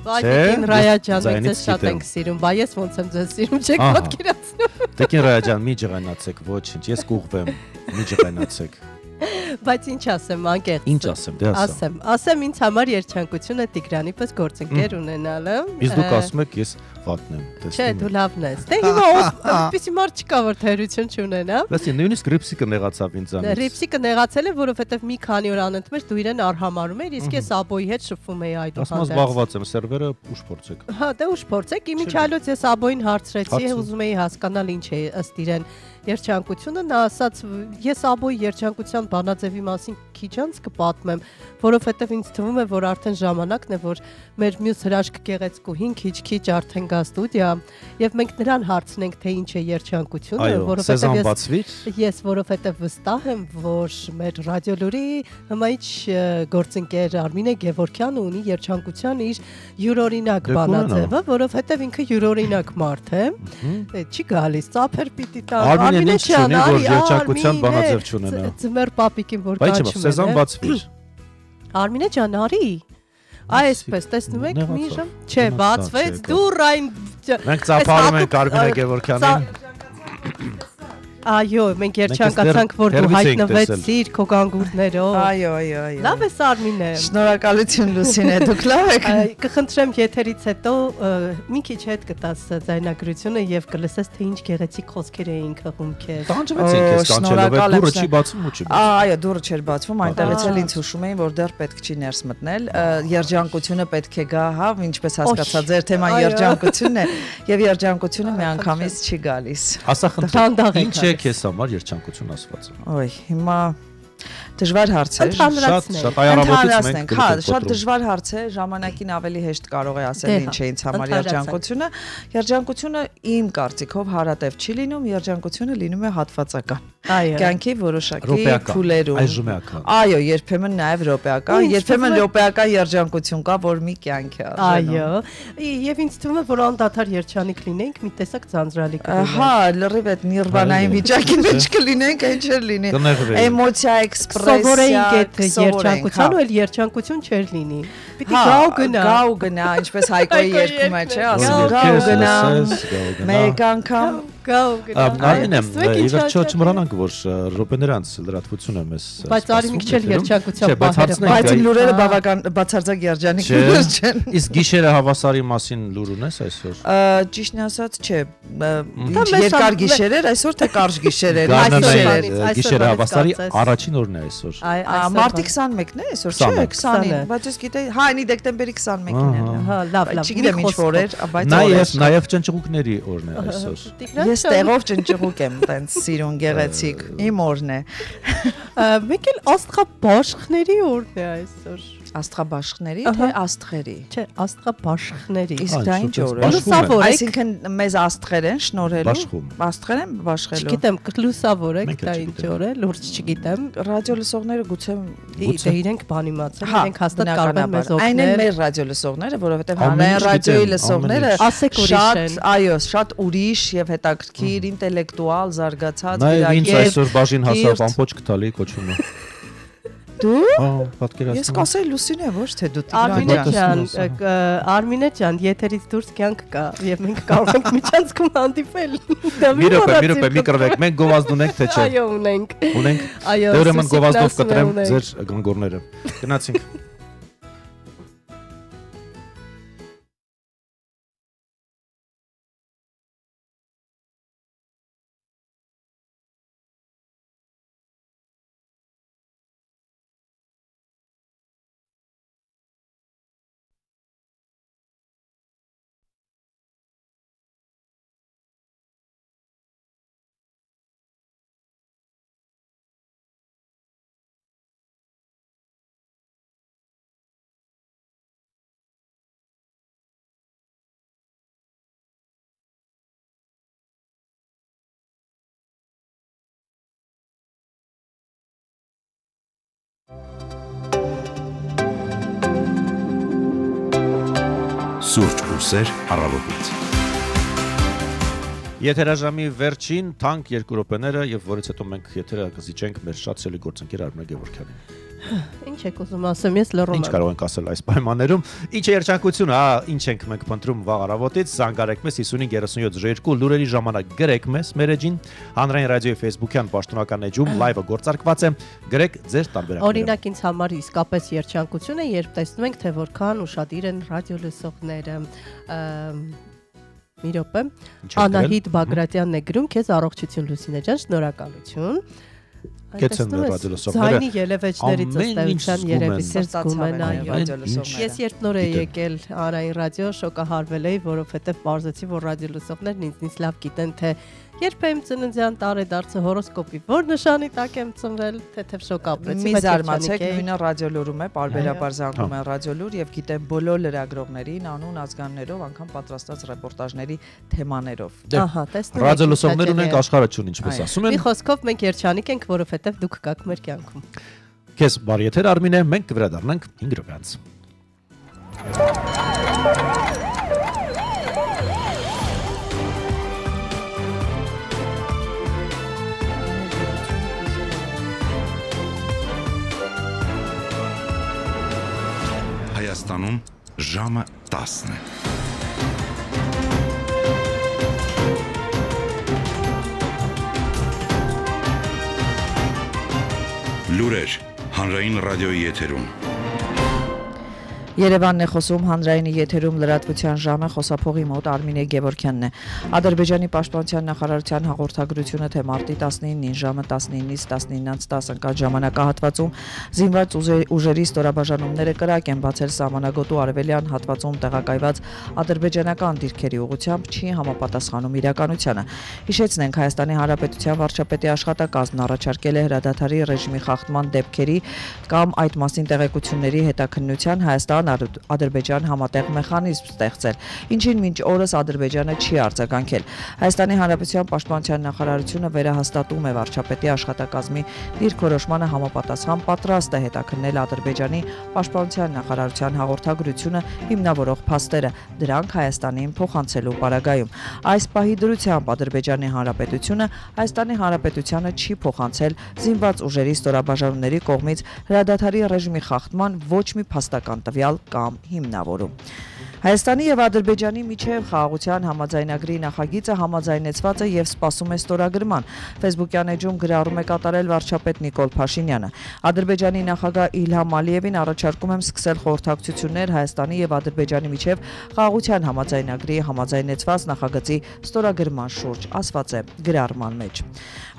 Տիկին Ռայա ջան, մենք ձայնից ձեզ շատ գիտեմ։ ենք սիրում, բայ ես ոնց եմ ձեզ սիրում, չեք Ահա։ պատկերացնում։ Տիկին Ռայա ջան, մի ջղայնացեք, ոչինչ, ես կուղվեմ, մի ջղայնացեք։ Բայց ինչ ասեմ, անկեղծ։ Ինչ ասեմ, դե ասա։ Ասեմ ինձ համար երջանկությունը Տիգրանի պես գործընկեր ունենալը։ Իսկ դուք ասում եք ես վատն եմ, Չէ, տեսնում դու եք։ լավն ես։ Դե հիմա այդպեսի մարդ չկա, որ թերություն չունենա։ Լսի, նույնիսկ Ռիպսիկը նեղացավ ինձանից։ Ռիպսիկը նեղացել է, որովհետև մի քանի օր անընդմեջ դու իրեն արհամարում ես, իսկ ես Աբոյի հետ շփվում էի Ասում այդուհանդերձ։ զբաղված եմ, սերվերը ուշ փորձեք։ Հա, դե ուշ փորձեք, իմիջիալոց ես Աբոյին հարցրեցի, ուզում էի հասկանալ ինչ է ըստ իրեն երջանկությունը, նա ասաց, ես Աբոյի երջանկության բանաձևի մասին քիչ անց կպատմեմ, որովհետև ինձ թվում է, որ արդեն ժամանակն է, որ մեր մյուս հրաշք գեղեցկուհին քիչ արդեն գա ստուդիա, եւ մենք նրան հարցնենք, թե ինչ է երջանկությունը, որովհետև որովհետև վստահ եմ, որ մեր ռադիոլուրի հմայիչ գործընկեր Արմինե Գևորգյանը ունի երջանկության իր յուրօրինակ բանաձևը, որովհետև ինքը յուրօրինակ մարդ է, չի գալիս, ծափեր պիտի տա Արմինեն ինչ չունի, որ երջանկության բանաձև չունենա։ Ձմեր պապիկին որ Բայց կանչում Սեզան բացվիր։ Արմինե ջան, արի։ Այսպես տեսնում եք մի ժամ։ Չէ, բացվեց դուռ այն։ Մենք ծափարում ենք Արմինե Գևորգյանին։ Այո, մենք երջանկացանք, որ դու հայտնվեցիր քո գանգուրներով։ Այո։ Լավ ես Արմինե։ Շնորհակալություն Լուսինե, դուք լավ եք։ Կխնդրեմ եթերից հետո մի քիչ հետ կտաս ձայնագրությունը եւ կլսես թե ինչ գեղեցիկ խոսքեր էին խղում քեզ։ Տանջվեցինք քեզ կանչելով, դուռը չի բացվում ու չի բացվում։ Այո, դուռը չէր բացվում, այնտեղից էլ ինձ հուշում էին, որ դեռ պետք չի ներս մտնել։ Երջանկությունը պետք է գա, հա, ինչպես հասկացա, ձեր թեման երջանկությունն է եւ երջանկությունը միանգամից չի գալիս։ Ասա խնդրեմ, ինչ է քեզ համար երջանկություն ասվածը։ Ոյ, հիմա դժվար հարց է։ Շատ այարավոտից մենք հա, շատ դժվար հարց է, ժամանակին ավելի հեշտ կարող է ասել ինչ է ինձ համար երջանկությունը։ Երջանկությունը իմ կարծիքով հարատև չի լինում, երջանկությունը լինում է հատվածական։ Կյանքի որոշակի փուլերում։ Այո, երբեմն նաև ռոպեական, երբեմն ռոպեական երջանկություն կա, որ մի կյանք է արժանում։ Այո, եւ ինձ թվում է, որ անդադար երջանիկ լինենք, մի տեսակ ձանձրալի կլինենք։ Հա, լրիվ այդ նիրվանային վիճակի մեջ կլինենք, այն չէր լինի։ Էմոցիա, էքսպրեսիա, երջանկության ու երջանկություն չէր լինի։ Պիտի գա ու գնա, ինչպես Հայկոյի երգում է, չէ՞, ասում գա ու գնա։ Մեկ անգամ Արմինե, իվերջո չմոռանանք, որ րոպեներ անց լրատվությունը մեզ բայց արի մի քիչ երջանկության բաները, բայց իմ լուրերը բավական բացարձակ երջանիկներ չեն։ Իսկ գիշերը հավասարի մասին լուր ունես այսօր։ Ճիշտն ասած, չէ, երկար գիշերեր, այսօր թե կարճ գիշերեր, գիշերը հավասարի առաջին օրն է այսօր։ Մարտի 21-ն է այսօր, չէ, 20-ին, բայց ես գիտեի, հա, այնի դեկտեմբերի 21-ին է։ Հա, լավ, չգիտեմ ինչ որ էր, բայց նաև ճնճղուկների օրն է այսօր։ Ես տեղով ճնճղուկ եմ, տենց սիրուն գեղեցիկ, իմ օրն է։ Մեկ էլ աստղաբաշխների օրն է այսօր։ Աստղաբաշխների թե աստղերի։ Չէ, աստղաբաշխների։ Իսկ դա ինչ օր է։ Լուսավոր եք։ Այսինքն մեզ աստղեր են շնորհելու։ Աստղեր են բաշխելու։ Չգիտեմ, լուսավոր եք, դա ինչ օր է, լուրջ չգիտեմ։ Ռադիո լսողները գուցե իրենք բան իմացել, իրենք հաստատ կարող են մեզ օգնել։ Այն են մեր ռադիո լսողները, որովհետև հանրային ռադիոյի լսողները շատ, այո, շատ ուրիշ եւ հետաքրքիր, ինտելեկտուալ, զարգացած, իրակի։ Նա ինձ այսօր բաժին հասավ ամբողջ կտալի կոչումը։ Դու։ Պատկերացնում։ Ես կասեի Լուսինե, ոչ թե դու Արմինե ջան, եթերից դուրս կյանք կա եւ մենք կարող ենք միջանցքում հանդիպել։ Մի րոպե, մի կրվեք, մենք գովազդ ունենք թե չէ։ Այո, ունենք։ Ունենք։ Այո։ Դե ուրեմն գովազդով կտրեմ ձեր գանգորները։ Գնացինք։ Սուրճ ուսեր առավոտից։ Եթերաժամի վերջին թանկ 2 րոպեները եւ որից հետո մենք եթերը կզիջենք մեր շատ սիրելի գործընկեր Արմինե Գևորգյանին։ Ինչ եք ուզում ասեմ, ես լռում եմ։ Ինչ կարող ենք ասել այս պայմաններում։ Ինչ է երջանկությունը, ինչ ենք մենք փնտրում վաղ առավոտից, զանգարեք մեզ 553702 լուրերի ժամանակ գրեք մեզ մեր էջին, հանրային ռադիոյի Facebook-յան պաշտոնական էջում լայվը գործարկված է, գրեք ձեր տարբերակները։ Օրինակ ինձ համար իսկապես երջանկություն է, երբ տեսնում ենք, թե որքան ուշադիր են ռադիո լսողները։ Մի րոպե։ Անահիտ Բագրատյանն է գրում, քեզ առողջություն Լուսինե ջան, շնորհակալություն։ Կեցեն ռադիո լսողները։ Ձայնի ելևէջներից ըստեյության երևից էր զգում են այո։ Ես երբ նոր էի եկել հանրային ռադիո, շոկահարվել էի, որովհետև բարձեցի, որ ռադիո լսողներն ինձնից լավ գիտեն, թե երբ եմ ծննդյան տարեդարձը հորոսկոպի որ նշանի տակ եմ ծնվել, թեթև շոկ ապրեցի, մի զարմացեք, նույնը ռադիոլուրում է, պարբերաբար զանգում են ռադիոլուր եւ գիտեմ բոլոր լրագրողներին անուն ազգաններով, անգամ պատրաստած ռեպորտաժների թեմաներով։ Ահա, տեսնում եք։ Ռադիո լսողներ ունենք աշխարհություն, ինչպես ասում են։ Մի խոսքով մենք երջանիկ ենք, որովհետև դուք կաք մեր կյանքում։ Քեզ բարի եթեր Արմինե, մենք կվերադառնանք 5 րոպե անց։ Հայաստանում ժամը 10 է։ Լուրեր հանրային ռադիոյի եթերում։ Երևանն է խոսում հանրայինի եթերում լրատվության ժամը խոսափողի մոտ Արմինե Գևորգյանն է։ Ադրբեջանի պաշտպանության նախարարության հաղորդագրությունը թե մարտի 19-ին ժամը 19-ից 19:10 ընկած ժամանակահատվածում զինված ուժերի ստորաբաժանումները կրակ են բացել սահմանագոտու արևելյան հատվածում տեղակայված ադրբեջանական դիրքերի ուղղությամբ չի համապատասխանում իրականությանը։ Հիշեցնենք, Հայաստանի Հանրապետության վարչապետի աշխատակազմն առաջարկել է հրադադարի ռեժիմի խախտման դեպքերի կամ այդ մասին տեղեկությունների հետաքննության Հայաստան-Ադրբեջան համատեղ մեխանիզմ ստեղծել, ինչին մինչ օրս Ադրբեջանը չի արձագանքել։ Հայաստանի Հանրապետության պաշտպանության նախարարությունը վերահաստատում է վարչապետի աշխատակազմի դիրքորոշմանը համապատասխան պատրաստ է հետաքննել Ադրբեջանի պաշտպանության նախարարության հաղորդագրությունը հիմնավորող փաստերը, դրանք Հայաստանին փոխանցելու պարագայում։ Այս պահի դրությամբ Ադրբեջանի Հանրապետությունը Հայաստանի Հանրապետությանը չի փոխանցել զինված ուժերի ստորաբաժանումների կողմից հրադադարի ռեժիմի խախտման ոչ մի փաստական տվյալ վերացյալ կամ հիմնավորում։ Հայաստանի եւ Ադրբեջանի միջև խաղաղության համաձայնագրի նախագիծը համաձայնեցված է եւ սպասում է ստորագրման։ Facebook-յան էջում գրառում է կատարել վարչապետ Նիկոլ Փաշինյանը։ Ադրբեջանի նախագահ Իլհամ Ալիևին առաջարկում եմ սկսել խորհրդակցություններ Հայաստանի եւ Ադրբեջանի միջև խաղաղության համաձայնագրի համաձայնեցված նախագծի ստորագրման շուրջ, ասված է գրառման մեջ։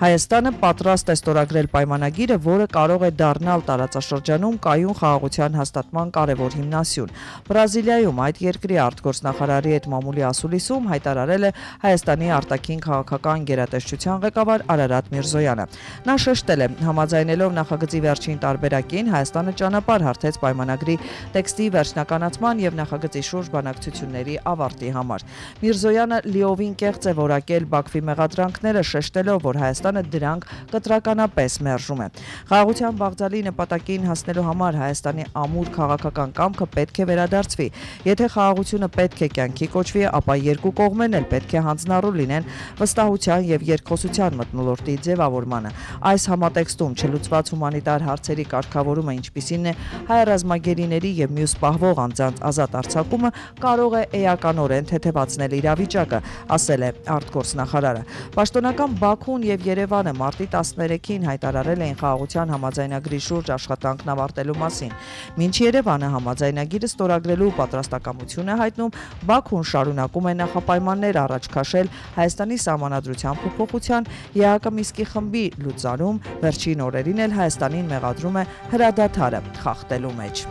Հայաստանը պատրաստ է ստորագրել պայմանագիրը, որը կարող է դառնալ տարածաշրջանում կայուն խաղաղության հաստատման կարևոր հիմնասյուն։ Բրազիլիայում այդ երկրի արտգործնախարարի հետ մամուլի ասուլիսում հայտարարել է Հայաստանի արտաքին քաղաքական գերատեսչության ղեկավար Արարատ Միրզոյանը։ Նա շեշտել է, համաձայնելով նախագծի վերջին տարբերակին, Հայաստանը ճանապարհ հարթեց պայմանագրի տեքստի վերջնականացման եւ նախագծի շուրջ բանակցությունների ավարտի համար։ Միրզոյանը լիովին կեղծ է որակել Բաքվի մեղադրանքները, շեշտելով, որ Հայաստանը դրանք կտրականապես մերժում է։ Խաղաղության բաղձալի նպատակին հասնելու համար Հայաստանի ամուր քաղաքական կամքը պետք է վերադարձվի։ Եթե խաղաղությունը պետք է կյանքի կոչվի, ապա երկու կողմերն էլ պետք է հանձնառու լինեն վստահության եւ երկխոսության մթնոլորտի ձևավորմանը։ Այս համատեքստում չլուծված հումանիտար հարցերի կարգավորումը, ինչպիսին է հայ ռազմագերիների եւ մյուս պահվող անձանց ազատ արձակումը, կարող է էականորեն թեթևացնել իրավիճակը, ասել է արտգործնախարարը։ Պաշտոնական Բաքուն եւ Երևանը մարտի 13-ին հայտարարել էին խաղաղության համաձայնագրի շուրջ աշխատանքն ավարտելու մասին։ Մինչ Երևանը համաձայնագիրը ստորագրելու պատրաստակամություն է հայտնում, Բաքուն շարունակում է նախապայմաններ առաջ քաշել Հայաստանի սահմանադրության փոփոխության, ԵԱՀԿ Միսկի խմբի լուծարում, վերջին օրերին էլ Հայաստանին մեղադրում է հրադադարը խախտելու մեջ։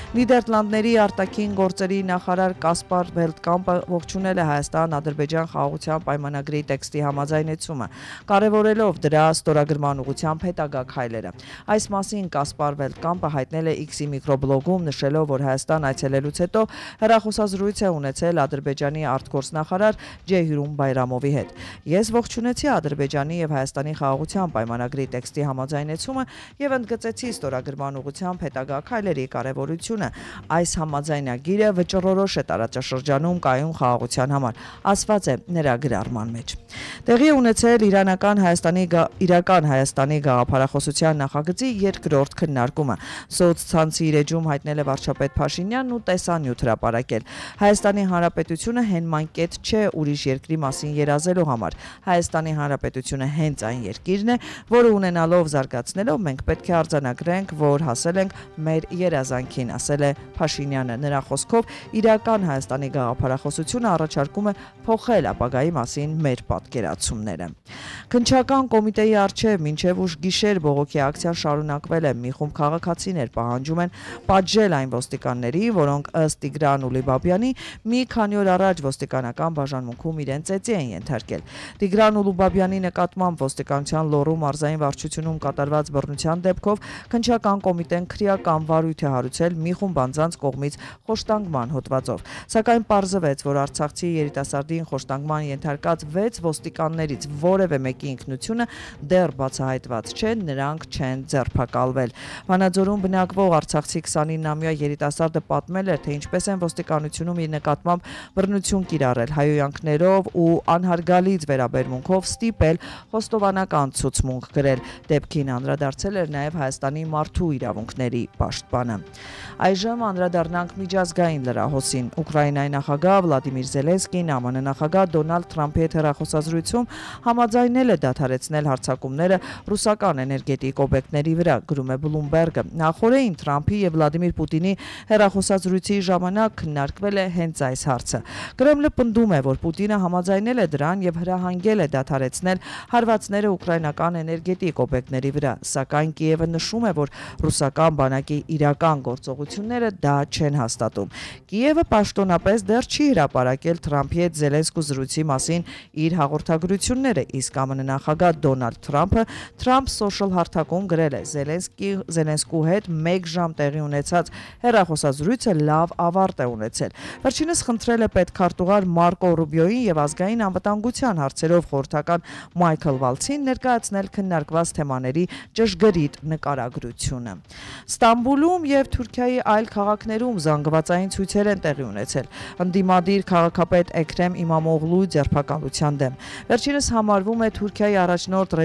Նիդերլանդների արտաքին գործերի նախարար Կասպար Վելտկամպը ողջունել է Հայաստան-Ադրբեջան խաղաղության պայմանագրի տեքստի համաձայնեցումը, կարևորելով դրա ստորագրման ուղղությամբ հետագա քայլերը։ Այս մասին Կասպար Վելտկամպը հայտնել է X-ի միկրոբլոգում, նշելով, որ Հայաստան այցելելուց հետո հեռախոսազրույց է ունեցել Ադրբեջանի արտգործնախարար Ջեյհուրում Բայրամովի հետ։ Ես ողջունեցի Ադրբեջանի եւ Հայաստանի խաղաղության պայմանագրի տեքստի համաձայնեցումը եւ ընդգծեցի ստորագրման ուղղությամբ հետագա քայլերի կարևորությունը։ Այս համաձայնագիրը վճռորոշ է տարածաշրջանում կայուն խաղաղության համար, ասված է նրա գրառման մեջ։ Տեղի ունեցել իրական Հայաստանի գաղափարախոսության նախագծի երկրորդ քննարկումը։ Սոցցանցի իր էջում հայտնել է վարչապետ Փաշինյանն ու տեսանյութ հրապարակել։ Հայաստանի Հանրապետությունը հենման կետ չէ ուրիշ երկրի մասին երազելու համար։ Հայաստանի Հանրապետությունը հենց այն երկիրն է, որը ունենալով զարգացնելով մենք պետք է արձանագրենք, որ հասել ենք մեր երազանքին, ասել է Փաշինյանը։ Նրա խոսքով իրական Հայաստանի գաղափարախոսությունը առաջարկում է փոխել ապագայի մասին մեր պատկերացումները։ Քննչական կոմիտեի առջև մինչև ուշ գիշեր բողոքի ակցիան շարունակվել է։ Մի խումբ քաղաքացիներ պահանջում են պատժել այն ոստիկանների, որոնք ըստ Տիգրան Ուլուբաբյանի մի քանի օր առաջ ոստիկանական բաժանմունքում իրենց ծեծի են ենթարկել։ Տիգրան Ուլուբաբյանի նկատմամբ ոստիկանության Լոռու մարզային վարչությունում կատարված բռնության դեպքով քննչական կոմիտեն քրեական վարույթ է հարուցել մի խումբ անձանց կողմից խոշտանգման հոդվածով։ Սակայն պարզվեց, որ արցախցի երիտասարդին խոշտանգման ենթարկած 6 ոստիկաններից որևէ մեկի ինքնությունը դեռ բացահայտված չէ, նրանք չեն ձերբակալվել։ Վանաձորում բնակվող արցախցի 29-ամյա երիտասարդը պատմել էր, թե ինչպես են ոստիկանությունում իր նկատմամբ բռնություն կիրառել, հայոյանքներով ու անհարգալից վերաբերմունքով ստիպել խոստովանական ցուցմունք գրել։ Դեպքին անդրադարձել էր նաև Հայաստանի մարդու իրավունքների պաշտպանը։ Այժմ անդրադառնանք միջազգային լրահոսին։ Ուկրաինայի նախագահ Վլադիմիր Զելենսկին ԱՄՆ նախագահ Դոնալդ Թրամփի հետ հեռախոսազրույցում համաձայնել է դադարեցնել հարձակումները ռուսական էներգետիկ օբյեկտների վրա, գրում է Bloomberg-ը։ Նախորդին Թրամփի եւ Վլադիմիր Պուտինի հեռախոսազրույցի ժամանակ քննարկվել է հենց այս հարցը։ Կրեմլը պնդում է, որ Պուտինը համաձայնել է դրան եւ հրահանգել է դադարեցնել հարվածները ուկրաինական էներգետիկ օբյեկտների վրա, սակայն Կիևը նշում է, որ ռուսական բանակի իրական գործողությունները դա չեն հաստատում։ Կիևը պաշտոնապես դեռ չի հրապարակել Թրամփի հետ Զելենսկու զրույցի մասին իր հաղորդագրությունները, իսկ ԱՄՆ նախագահ Դոնալդ Թրամփը Trump Social հարթակում գրել է. Զելենսկու հետ 1 ժամ տեղի ունեցած հեռախոսազրույցը լավ ավարտ է ունեցել։ Վերջինս խնդրել է պետքարտուղար Մարկո Ռուբիոյին եւ ազգային անվտանգության հարցերով խորհրդական Մայքլ Վալցին ներկայացնել քննարկված թեմաների ճշգրիտ նկարագրությունը։ Ստամբուլում եւ Թուրքիայի այլ քաղաքներում զանգվածային ցույցեր են տեղի ունեցել ընդդիմադիր քաղաքապետ Էքրեմ Իմամօղլուի ձերբակալության դեմ։ Վերջինս համարվում է Թուրքիայի առաջնորդ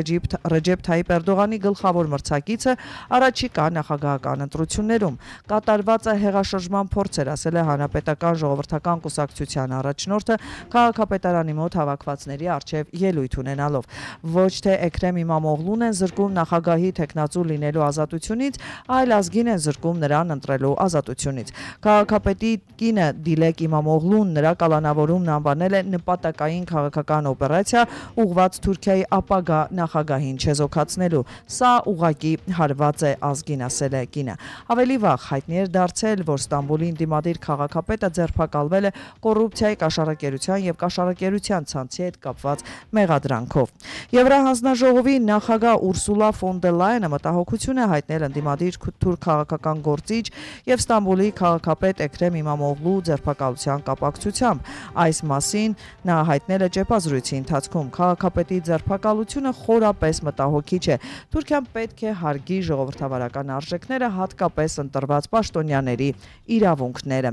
Ռեջեփ Թայիպ Էրդողանի գլխավոր մրցակիցը առաջիկա նախագահական ընտրություններում։ Կատարված հեղաշրջման փորձ էր, ասել է Հանրապետական ժողովրդական կուսակցության առաջնորդը քաղաքապետարանի մոտ հավաքվածների առջև ելույթ ունենալով։ Ոչ թե Էքրեմ Իմամօղլուն են զրկում նախագահի տեխնացու լինելու ազատությունից, այլ ազգին են զրկում նրան ընտրելու ազատությունից։ Քաղաքապետի կինը Դիլեկ Իմամօղլուն նրա կալանավորումն անվանել է նպատակային քաղաքական օպերացիա ուղղված Թուրքիայի ապագա նախագահին չեզոքացնելու։ Սա ուղղակի հարված է ազգին, ասել է կինը։ Ավելի վաղ հայտնի էր դարձել, որ Ստամբուլի ընդդիմադիր քաղաքապետը ձերբակալվել է կոռուպցիայի, կաշառակերության եւ կաշառակերության ցանցի հետ կապված մեղադրանքով։ Եվրահանձնաժողովի նախագահ Ուրսուլա ֆոն դեր Լայենը մտահոգություն է հայտնել ընդդիմադիր թուրք քաղաքական գործիչ եւ Ստամբուլի քաղաքապետ Էքրեմ Իմամօղլու ձերբակալության կապակցությամբ։ Այս մասին նա հայտնել է ճեպազրույցի ընթացքում։ Քաղաքապետի ձերբակալությունը խորապես մտահոգիչ է։ Թուրքիան պետք է հարգի ժողովրդավարական արժեքները, հատկապես ընտրված պաշտոնյաների իրավունքները։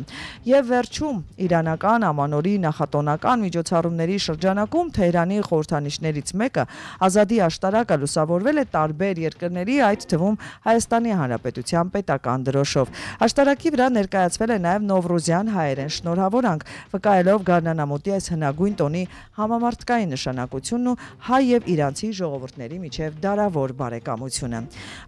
Եվ վերջում իրանական ամանորի նախատոնական միջոցառումների շրջանակում Թեհրանի խորհրդանիշներից մեկը ազատի աշտարակը լուսավորվել է տարբեր երկրների, այդ թվում Հայաստանի Հանրապետության պետական դրոշով։ Աշտարակի վրա ներկայացվել է նաև Նովրուզյան հայերեն շնորհավորանք, վկայելով գարնանամուտի այս հնագույն տոնի համամարտկային նշանակությունն ու հայ եւ իրանցի ժողովուրդների միջև դարավոր բարեկամությունը։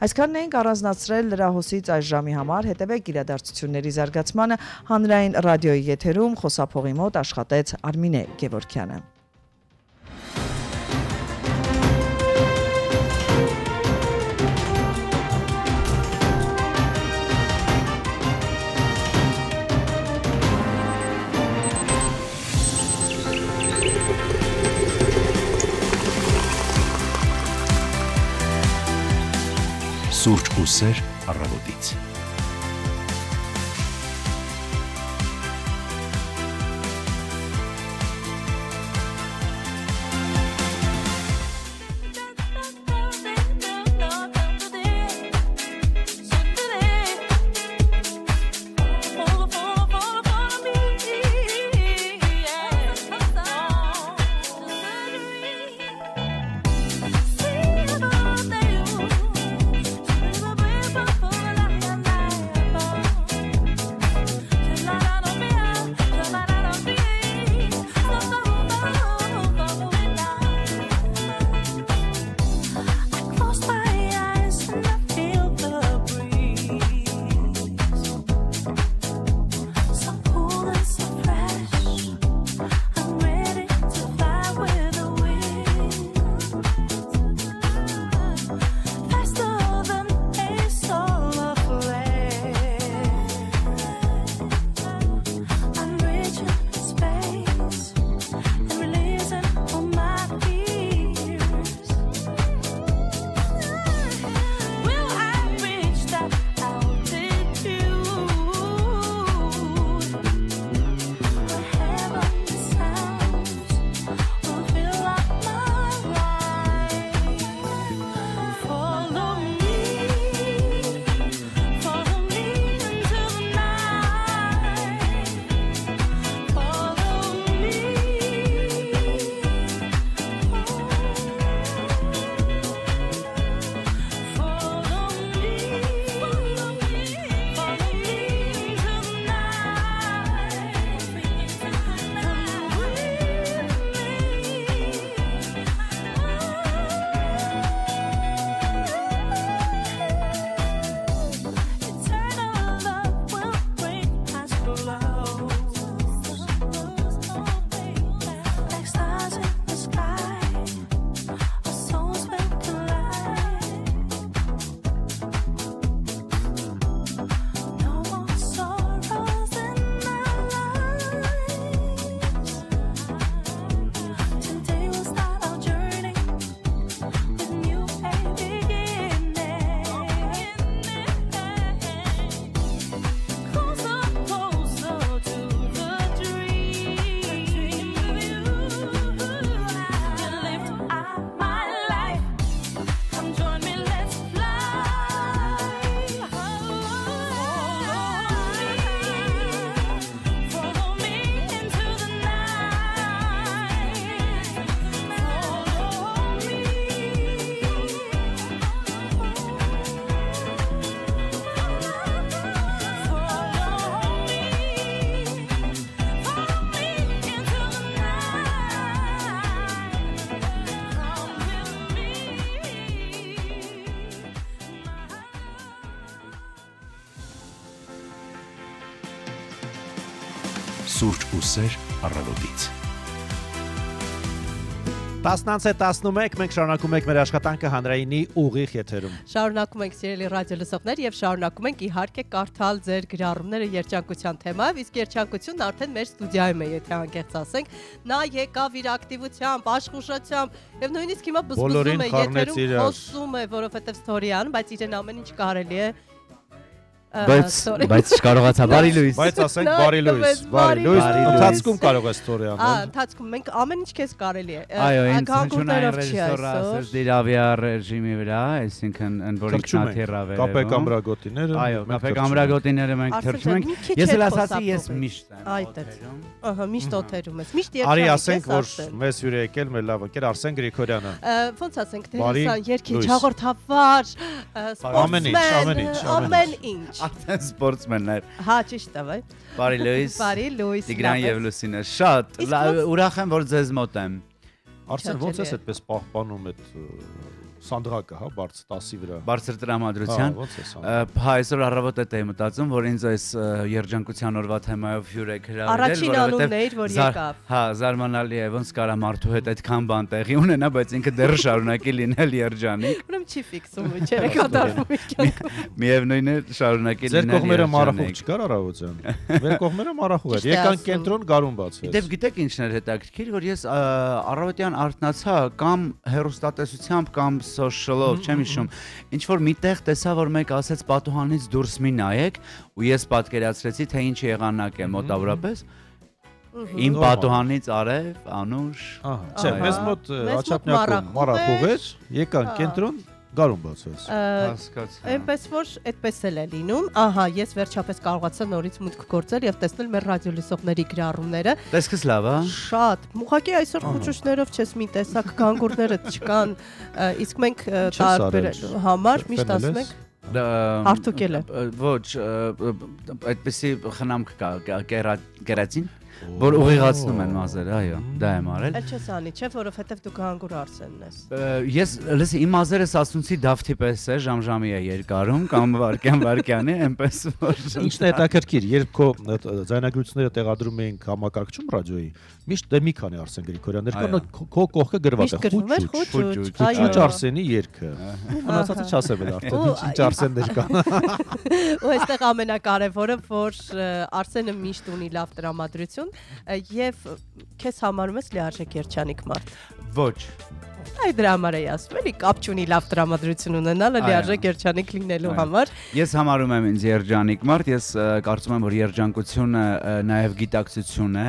Այսքանն ենք առանձնացրել լրահոսից այս ժամի համար, հետևեք իրադարձությունների զարգացմանը, հանրային ռադիոյի եթերում խոսափողի մոտ աշխատեց Արմինե Գևորգյանը։ Սուրճ ու սեր առավոտից։ La Սուրճ ու սեր առավոտից։ 10:11 մենք շարունակում ենք մեր աշխատանքը հանրայինի ուղիղ եթերում։ Շարունակում ենք սիրելի ռադիո լսողներ եւ շարունակում ենք իհարկե կարդալ ձեր գրառումները երջանկության թեմայով, իսկ երջանկությունն արդեն մեր ստուդիայում է, եթե անկեղծ ասենք, նա եկավ իր ակտիվությամբ, աշխուժությամբ եւ նույնիսկ հիմա բզբզում է եթերում, խոսում է, որովհետեւ ստորիան, բայց իրեն ամեն ինչ կարելի է Բայց չկարողացա բարի լույս։ Բայց ասենք բարի լույս, բարի լույս։ Ընթացքում կարող է ստորիան։ Ընթացքում մենք ամեն ինչ քեզ կարելի է։ Այո, ինձ հնչյունային ռեժիսորը ասել դիրավիա ռեժիմի վրա, այսինքն ընդ նաթերավերը։ Կապեք ամրագոտիները։ Այո, կապեք ամրագոտիները մենք թրջում ենք։ Ես էլ ասացի, ես միշտ եմ։ Այդտեղ։ Ահա, միշտ օթերում ես։ Միշտ երջանիկ ես։ Արի ասենք, որ մեզ հյուր է եկել մեր լավ ընկեր Արսեն Գրիգորյանը։ Ոնց ասենք, դերասան, երգիչ, հաղորդավար, սպորտսմեն, ամեն ինչ։ Արդեն սպորտսմեններ։ Հա, ճիշտ է, վայ։ Բարի լույս։ Բարի լույս։ Տիգրան եւ Լուսինե, շատ ուրախ եմ, որ ձեզ մոտ եմ։ Արսեն, ոնց ես այդպես պահպանում այդ Սանդրակը, հա, բարձր 10-ի վրա։ Բարձր տրամադրության։ Հա, այսօր առավոտ էի մտածում, որ ինձ այս երջանկության օրվա թեմայով հյուր եք հրավիրել, առաջին անունն էր, որ եկավ։ Հա, զարմանալի է, ոնց կարա մարդու հետ այդքան բան տեղի ունենա, բայց ինքը դեռ շարունակի լինել երջանիկ։ Ուրեմն չի ֆիքսում, չէ՞ կատարվում իր։ Միևնույն է, շարունակի լինել։ Ձեր կողմերը մարախուղ չկար առավոտյան։ Մեր կողմերը մարախուղ էր։ Եկան կենտրոն գարուն բացվեց։ Դեպ գիտեք ինչն էր հետաքրքիր, որ ես առավոտյան արթնացա կամ հեռուստատեսությամբ կամ social-ով, չեմ հիշում, ինչ որ միտեղ տեսա, որ մեկ ասեց պատուհանից դուրս մի նայեք, ու ես պատկերացրեցի, թե ինչ եղանակ է մոտավորապես։ Իմ պատուհանից արև, անուշ։ Չէ, մեզ մոտ Աչափնյակում մարախուղ էր, եկան կենտրոն, գարուն բացվեց։ Հասկացա։ Այնպես որ այդպես էլ է լինում։ Ահա, ես վերջապես կարողացա նորից մուտք գործել եւ տեսնել մեր ռադիո լսողների գրառումները։ Տեսքս լավ է։ Շատ։ Ուղղակի այսօր խոճուշներով չես մի տեսակ գանգուրները չկան, իսկ մենք տարբեր համար միշտ ասում ենք հարթուկել է։ Ոչ, այդպեսի խնամք կա, կերատին, որ ուղիղացնում են մազերը, այո, դա եմ արել։ Էլ չես անի, չէ, որովհետև դու գանգուր Արսենն ես։ Ես, լսի, իմ մազերը սասունցի դավթի պես է, ժամ-ժամի է երկարում, կամ վարքյան-վարքյանի, այնպես որ։ Ինչն է հետաքրքիր, երբ քո ձայնագրությունները տեղադրում էինք համակարգչում ռադիոյի, միշտ դե մի քանի Արսեն Գրիգորյաններ կան, քո կողքը գրված է Խուճուճ Արսենի երգը։ Մնացածը չասեմ էլ արդեն, ինչ Արսեններ կան։ Ու այստեղ ամենակարևորը, որ Արսենը միշտ ունի լավ տրամադրություն եւ քեզ համարում ես լիարժեք երջանիկ մարդ։ Ոչ։ Այ դրա համար էի ասում, էլի կապ չունի լավ տրամադրություն ունենալը լիարժեք երջանիկ լինելու համար։ Ես համարում եմ ինձ երջանիկ մարդ, ես կարծում եմ, որ երջանկությունը նաև գիտակցություն է,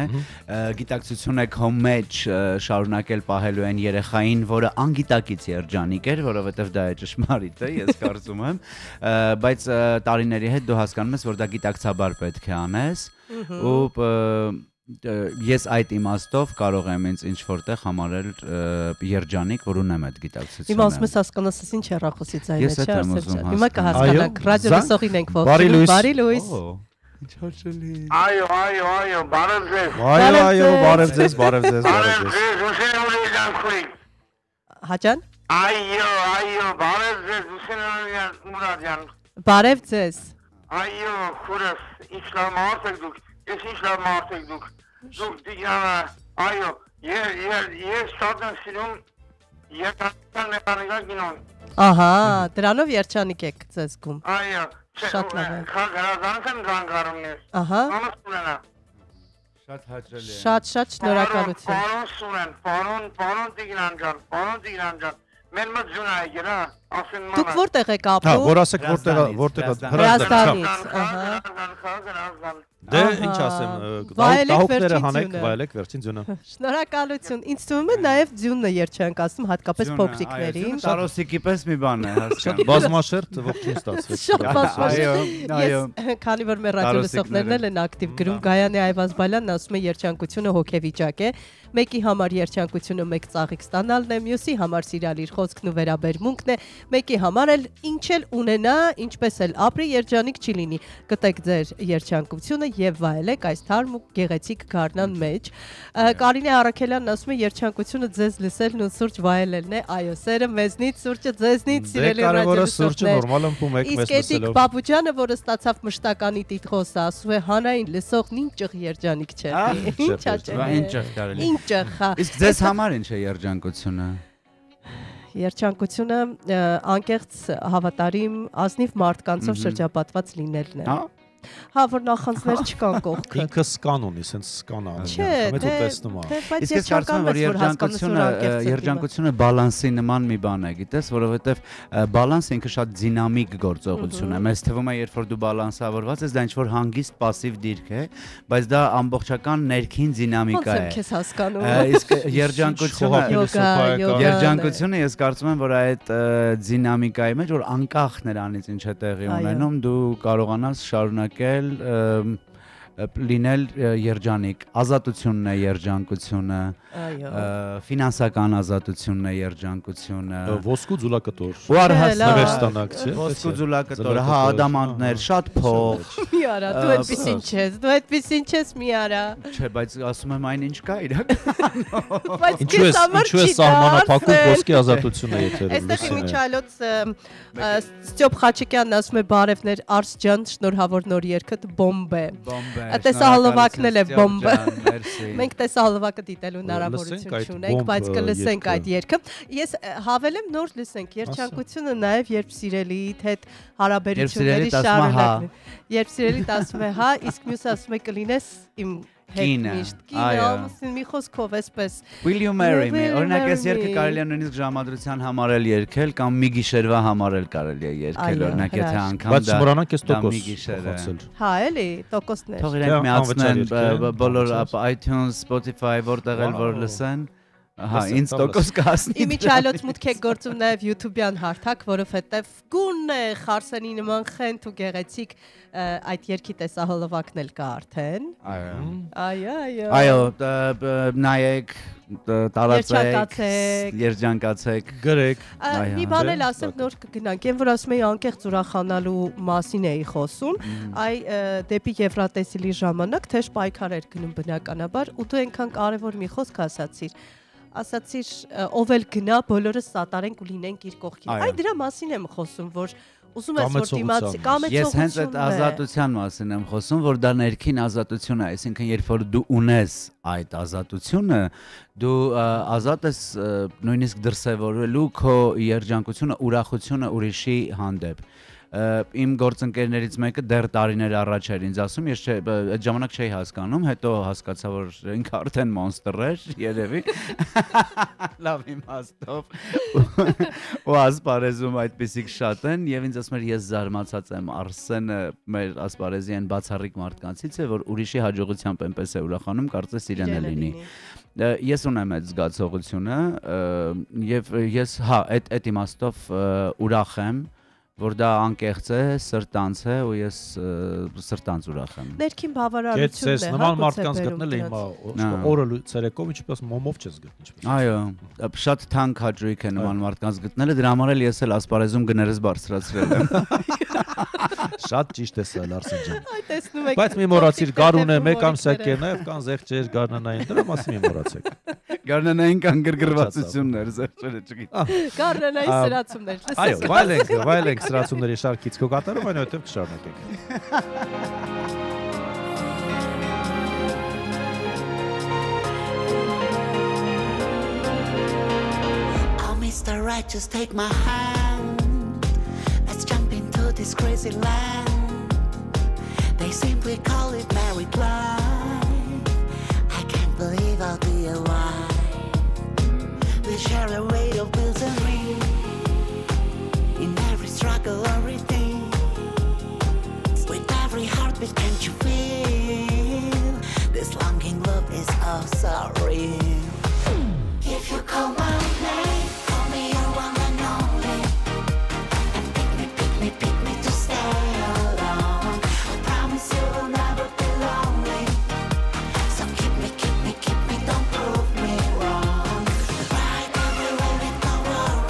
գիտակցություն է քո մեջ շարունակել պահելու այն երեխային, որը անգիտակից երջանիկ էր, որովհետև դա է ճշմարիտ է, ես կարծում եմ, բայց տարիների հետ դու հասկանում ես, որ դա գիտակցաբար պետք է անես ու ես այդ իմաստով կարող եմ ինձ ինչ որտեղ համարել երջանիկ, որ ունեմ այդ գիտակցությունը։ Հիմա ասում ես հասկանաս ինչ հեռախոսի ձայնը, չէ՞, Արսեն։ Հիմա կհասկանանք, ռադիո լսողին ենք ողջունում։ Բարի լույս։ Ինչ հաճելի։ Այո, բարև ձեզ։ Բարև ձեզ, բարև ձեզ։ Բարև ձեզ, Հուսեին Ուրիջան։ Հաջան։ Այո, բարև ձեզ, Հուսեին Ուրիջան։ Բարև ձեզ։ Այո, խորս, ինչ լավ մարդ եք դուք։ Ես ինչ լավ մարդ եք դուք Տիգրանը, այո, ես շատ եմ սիրում երջանկության մեխանիկա կինոն։ Ահա, դրանով երջանիկ եք ձեզ զգում։ Այո, շատ լավ է։ Գրազանց եմ զանգարում ես։ Ահա։ Անս ունենա։ Շատ հաճելի է։ Շատ շնորհակալություն։ Պարոն Սուրեն, պարոն Տիգրան ջան, մեր մոտ ձյունա է գերա, ասեն մանա։ Դուք որտեղ եք ապրում։ Հա, որ ասեք որտեղ Հրազդանից, ահա։ Դե ինչ ասեմ, տահուկները հանեք, վայելեք վերջին ձյունը։ Շնորհակալություն։ Ինձ թվում է նաև ձյունը երջանկացում, հատկապես փոքրիկներին։ Տարոսիկի պես մի բան է, հասկանում։ Բազմաշերտ ողջույն ստացվեց։ Շատ բազմաշերտ։ Ես քանի որ մեր ռադիո լսողներն են ակտիվ գրում, Գայանե Այվազբալյանն ասում է երջանկությունը հոգեվիճակ է։ Մեկի համար երջանկությունը մեկ ծաղիկ ստանալն է, մյուսի համար սիրալ իր խոսքն ու վերաբերմունքն է, մեկի համար էլ ինչ էլ ունենա, ինչպես էլ ապրի, երջանիկ չի լինի։ Գտեք ձեր երջանկությունը եւ վայելեք այս թարմ ու գեղեցիկ գարնան մեջ։ Կարինե Արաքելյանն ասում է երջանկությունը ձեզ լսելն ու սուրճ վայելելն է, այո, սերը մեզնից, սուրճը ձեզնից, սիրելի ռադիոլսողներ։ Իսկ Էդիկ Բաբուջանը, որը ստացավ մշտականի տիտղոսը, ասում է հանային լսողն ինչ ճղ երջանիկ չէ։ Ինչ ճղ կարելի։ Ինչ ճղ։ Իսկ ձեզ համար ինչ է երջանկությունը։ Երջանկությունը անկեղծ հավատարիմ ազնիվ մարդկանցով շրջապատված լինելն է։ Հա, որ նախանձներ չկան կողքը։ Ինքը սկան ունի, սենց սկան անի։ Չէ, տեսնում է։ Իսկ ես կարծում եմ, որ երջանկությունը բալանսի նման մի բան է, գիտես, որովհետև բալանսը ինքը շատ դինամիկ գործողություն է։ Մեզ թվում է, երբ որ դու բալանսավորված ես, դա ինչ-որ հանգիստ пассив դիրք է, բայց դա ամբողջական ներքին դինամիկա է։ Ոնց եմ քեզ հասկանում։ Իսկ երջանկությունը ես կարծում եմ, որ այդ դինամիկայի մեջ, որ անկախ նրանից ինչ է տեղի ունենում, դու կարողանաս շարունակել լինել երջանիկ, ազատությունն է երջանկությունը, ֆինանսական ազատությունն է երջանկությունը, ոսկու ձուլակտոր, ու առհասարակ նվերստանակ, չէ՞, ոսկու ձուլակտոր, հա, ադամանդներ, շատ փող։ Մի արա, դու այդպեսին չես, մի արա։ Չէ, բայց ասում եմ այնինչ կա իրական։ Ինչու է սահմանափակում ոսկի ազատությունը եթերում։ Այստեղ Միչայլոց Ստյոպ Խաչիկյանն ասում է բարևներ Արս ջան, շնորհավոր նոր երգը բոմբ է։ Տեսահոլովակն էլ է բոմբը։ Մենք տեսահոլովակը դիտելու հնարավորություն չունենք, բայց կլսենք այդ երգը։ Ես հավելեմ նոր լսենք երջանկությունը նաև երբ սիրելիիդ հետ հարաբերությունների շարունակն։ Երբ սիրելիդ ասում է հա, իսկ մյուսը ասում է կլինես իմ Կինը ամուսին մի խոսքով էսպես Will you marry me? Օրինակ այս երգը կարելի է նույնիսկ ժամադրության համար էլ երգել կամ մի գիշերվա համար էլ կարելի է երգել օրինակ եթե անգամ բայց մոռանանք այս տոկոս մի գիշեր է։ Հա, էլի, տոկոսներ։ Թող իրենք միացնեն բոլոր iTunes, Spotify որտեղ էլ որ լսեն։ Հա, ինձ տոկոս կհասնի։ Իմիջայլոց մուտք եք գործում նաև YouTube-յան հարթակ, որովհետև գունն է խարսենի նման խենթ ու գեղեցիկ այդ երգի տեսահոլովակն էլ կա արդեն։ Այո, նայեք, տարածեք, երջանկացեք, գրեք։ Մի բան էլ ասեմ նոր կգնանք, այն որ ասում էի անկեղծ ուրախանալու մասին էի խոսում, այ դեպի Եվրատեսիլի ժամանակ թեժ պայքար էր գնում բնականաբար ու դու այնքան կարևոր մի խոսք ասացիր ով էլ գնա բոլորը սատարենք ու լինենք իր կողքին։ Այ դրա մասին եմ խոսում, որ ուզում ես որ դիմացի կամեցողություն։ Ես հենց այդ ազատության մասին եմ խոսում, որ դա ներքին ազատություն է, այսինքն երբ որ դու ունես այդ ազատությունը, դու ազատ ես նույնիսկ դրսևորելու քո երջանկությունը, ուրախությունը ուրիշի հանդեպ։ Իմ գործընկերներից մեկը դեռ տարիներ առաջ էր ինձ ասում, ես այդ ժամանակ չէի հասկանում, հետո հասկացա, որ ինքը արդեն մոնստր էր, երևի։ Լավ իմաստով։ Ու ասպարեզում այդպիսիք շատ են, եւ ինձ ասում էր ես զարմացած եմ, Արսենը մեր ասպարեզի այն բացառիկ մարդկանցից է, որ ուրիշի հաջողությամբ այնպես է ուրախանում, կարծես իրեն է լինի։ Ես ունեմ այդ զգացողությունը եւ ես հա այդ իմաստով ուրախ եմ որ դա անկեղծ է, սրտանց է ու ես սրտանց ուրախ եմ։ Ներքին բավարարությունն է, հա, նման մարդկանց գտնել է հիմա օրը ցերեկով ինչպես մոմով չես գտնի, ինչպես։ Այո, շատ թանկ հաճույք է նման մարդկանց գտնելը, դրա համար էլ ես էլ ասպարեզում գներս բարձրացրել եմ։ Շատ ճիշտ է սա Լարսեն ջան։ Այ տեսնում եք։ Բայց մի մոռացիր Գարունը մեկ ամսակ է նաև կան զեղչեր Գառնանային, դրա մասին մի մոռացեք։ Գառնանային կան գրգռվածություններ, զեղչերը չգիտեմ։ Գառնանային սրացումներ։ Այո, վայելենք սրացումների շարքից քո կատարում, այնուհետև կշարունակենք։ Oh, Mr. Right, just take my hand. Let's jump into this crazy land. They simply call it married life. I can't believe I'll be a wife. We share a weight of bills and rings. In every struggle or routine, with every heartbeat, can't you feel this longing love is oh so real? If you call my name, call me your one and only, and pick me to stay alone. I promise you will never be lonely. So keep me, don't prove me wrong. Right everywhere with no worries.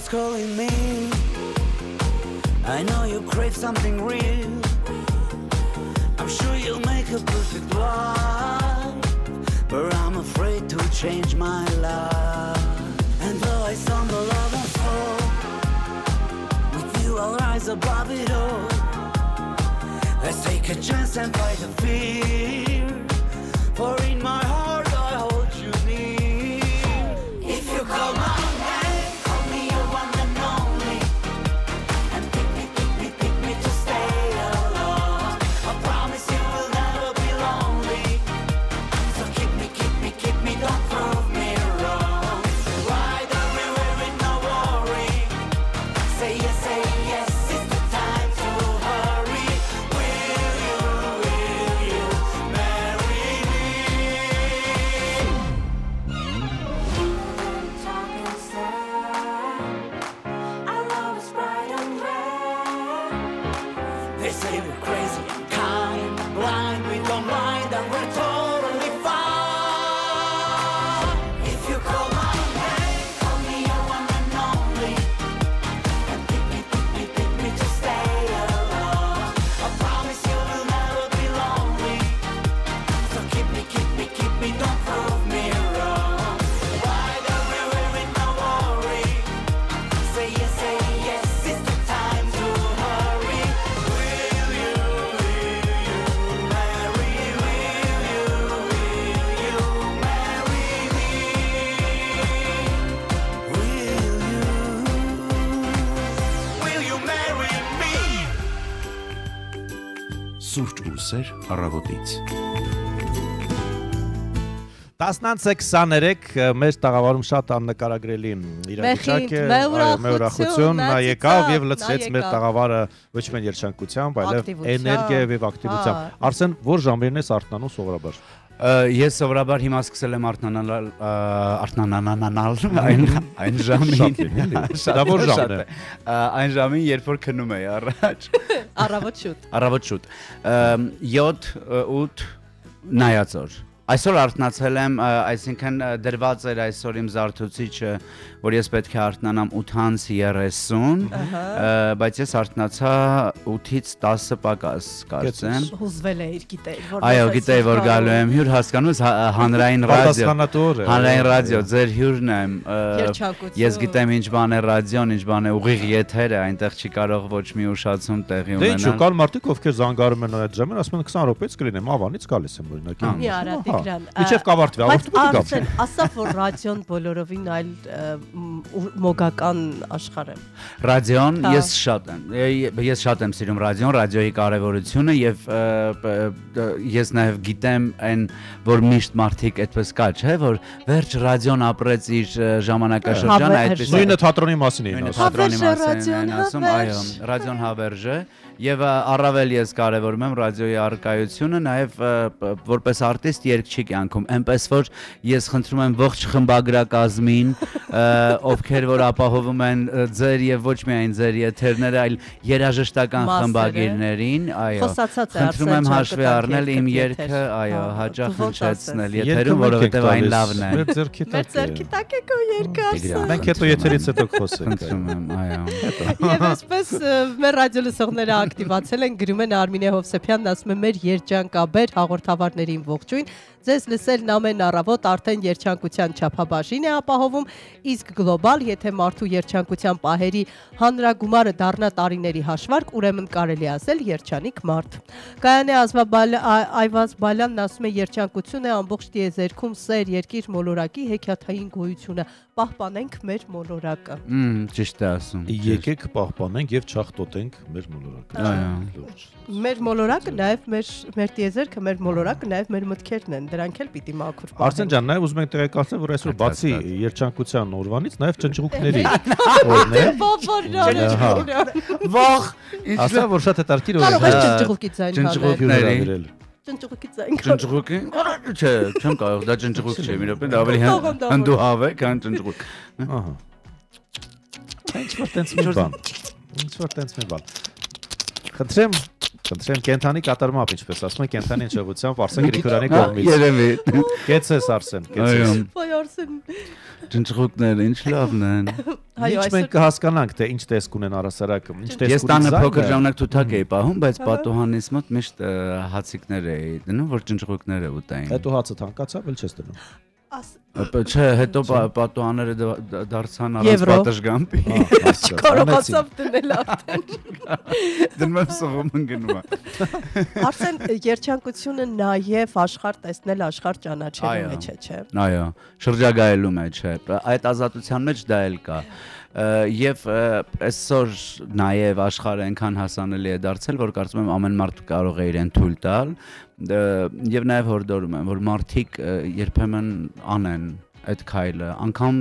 heart's calling me. I know you crave something real. I'm sure you'll make a perfect wife, but I'm afraid to change my life. And though I stumble over and fall, with you I'll rise above it all. Let's take a chance and fight the fear, for in my heart I hold you near. If you call my name, call me your one and only, and pick me to stay alone. I promise you will never be lonely, so keep me, don't prove me wrong. Ride the river with no worry, say yes, it's the time to hurry. Will you marry me? Talk and say, our love is bright and red. They say we're crazy and kind, blind, we don't mind, and we're totally fine. If you call my name, call me your one and only, and pick me to stay alone. I promise you will never be lonely, so keep me, don't prove me wrong. Ride the river with no worry, say yes, it's the time to hurry. Will you marry? Will you marry me? Will you marry me? Սուրճ ու սեր առավոտից 19:23 մեր տաղավարում շատ աննկարագրելի իրավիճակ է, մեր ուրախություն, նա եկավ եւ լցրեց մեր տաղավարը ոչ միայն երջանկությամբ, այլև էներգիայով եւ ակտիվությամբ։ Արսեն, որ ժամերն ես արթնանում սովորաբար։ Ես սովորաբար հիմա սկսել եմ արթնանալ այն ժամին։ Դա որ ժամն է։ Այն ժամին, երբ որ քնում էի առաջ։ Առավոտ շուտ։ 7-8 նայած օր։ Այսօր արթնացել եմ, այսինքն դրված էր այսօր իմ զարթուցիչը, որ ես պետք է արթնանամ 8:30, բայց ես արթնացա 8-ից 10 պակաս, կարծեմ։ Հուզվել էիր, գիտեի, որ Այո, գիտեի, որ գալու եմ հյուր, հասկանում ես, հանրային ռադիո, ձեր հյուրն եմ։ Ես գիտեմ ինչ բան է ռադիոն, ինչ բան է ուղիղ եթերը, այնտեղ չի կարող ոչ մի ուշացում տեղի ունենալ։ Դե ինչու, կան մարդիկ, ովքեր զանգարում են այդ ժամին, ասում են 20 րոպեից կլինեմ, ավանից գալիս եմ օրինակ։ Միջև կավարտվի, ավարտվի կգամ։ Ասա, որ ռադիոն բոլորովին այլ մոգական աշխարհ է։ Ռադիոն ես շատ եմ սիրում ռադիոն, ռադիոյի կարևորությունը եւ ես նաեւ գիտեմ այն, որ միշտ մարդիկ այդպես կա, չէ՞, որ վերջ ռադիոն ապրեց իր ժամանակաշրջանը, այդպես նույնը թատրոնի մասին էին ասում, այո, ռադիոն հավերժ է եւ առավել ես կարևորում եմ ռադիոյի առկայությունը նաեւ որպես արտիստ երգչի կյանքում, այնպես որ ես խնդրում եմ ողջ խմբագրակազմին, ովքեր որ ապահովում են ձեր եւ ոչ միայն ձեր եթերները, այլ երաժշտական խմբագիրներին, այո, խնդրում եմ հաշվի առնել իմ երգը, այո, հաճախ հնչեցնել եթերում, որովհետեւ այն լավն է։ Մեր ձեռքի տակ է քո երգը, ասա։ Մենք հետո եթերից հետո խոսենք։ Խնդրում եմ, այո։ Եվ այսպես մեր ռադիո լսողները ակտիվացել են, գրում են Արմինե Հովսեփյանն, ասում է մեր երջանկաբեր հաղորդավարներին ողջույն։ Ձեզ լսելն ամեն առավոտ արդեն երջանկության չափաբաժին է ապահովում, իսկ գլոբալ, եթե մարդու երջանկության պահերի հանրագումարը դառնա տարիների հաշվարկ, ուրեմն կարելի ասել երջանիկ մարդ։ Կայանե Այվազ Բալյանն ասում է երջանկություն է ամբողջ տիեզերքում սեր, երկիր մոլորակի հեքիաթային գոյությունը, պահպանենք մեր մոլորակը։ Ճիշտ է ասում։ Եկեք պահպանենք եւ չախտոտենք մեր մոլորակը։ Այո։ Մեր մոլորակը նաեւ մեր տիեզերքը, մեր մոլորակը նաեւ մեր մտքերն են, դրանք էլ պիտի մաքուր պահենք։ Արսեն ջան, նաեւ ուզում ենք տեղեկացնել, որ այսօր բացի երջանկության օրվանից նաեւ ճնճղուկների օրն է։ Վաղ, ասա որ շատ հետաքրքիր օր է։ Կարող է ճնճղուկի ձայն ճնճղուկների Ճնճղուկի ձայն։ Ճնճղուկի։ Չէ, չեմ կարող, դա ճնճղուկ չէ, մի րոպե, դա ավելի հնդուհավ է, քան ճնճղուկ։ Ահա։ Ինչ որ տենց մի բան։ Խնդրեմ կենթանի կատարմամբ, ինչպես ասում են, կենթանի հնչողությամբ Արսեն Գրիգորյանի կողմից։ Երևի։ Կեցես Արսեն, կեցես։ Ոյ Արսեն։ Ջնջղուկները ինչ լավն են։ Ինչ մենք կհասկանանք, թե ինչ տեսք ունեն առասարակը, ինչ տեսք ունեն։ Ես տանը փոքր ժամանակ թութակ էի պահում, բայց պատուհանից մոտ միշտ հացիկներ էի դնում, որ ջնջղուկները ուտեին։ Հետո հացը թանկացավ, էլ չես դնում։ Չէ, հետո պատուհանները դարձան առանց պատշգամբի։ Չկարողացավ դնել արդեն։ Դնում եմ սողոմն գնում է։ Արսեն, երջանկությունը նաև աշխարհ տեսնել, աշխարհ ճանաչելու մեջ է, չէ՞։ Այո, շրջագայելու մեջ է։ Այդ ազատության մեջ դա էլ կա։ Եվ այսօր նաև աշխարհը այնքան հասանելի է դարձել, որ կարծում եմ ամեն մարդ կարող է իրեն թույլ տալ եւ նաև հորդորում եմ, որ մարդիկ երբեմն անեն այդ քայլը, անգամ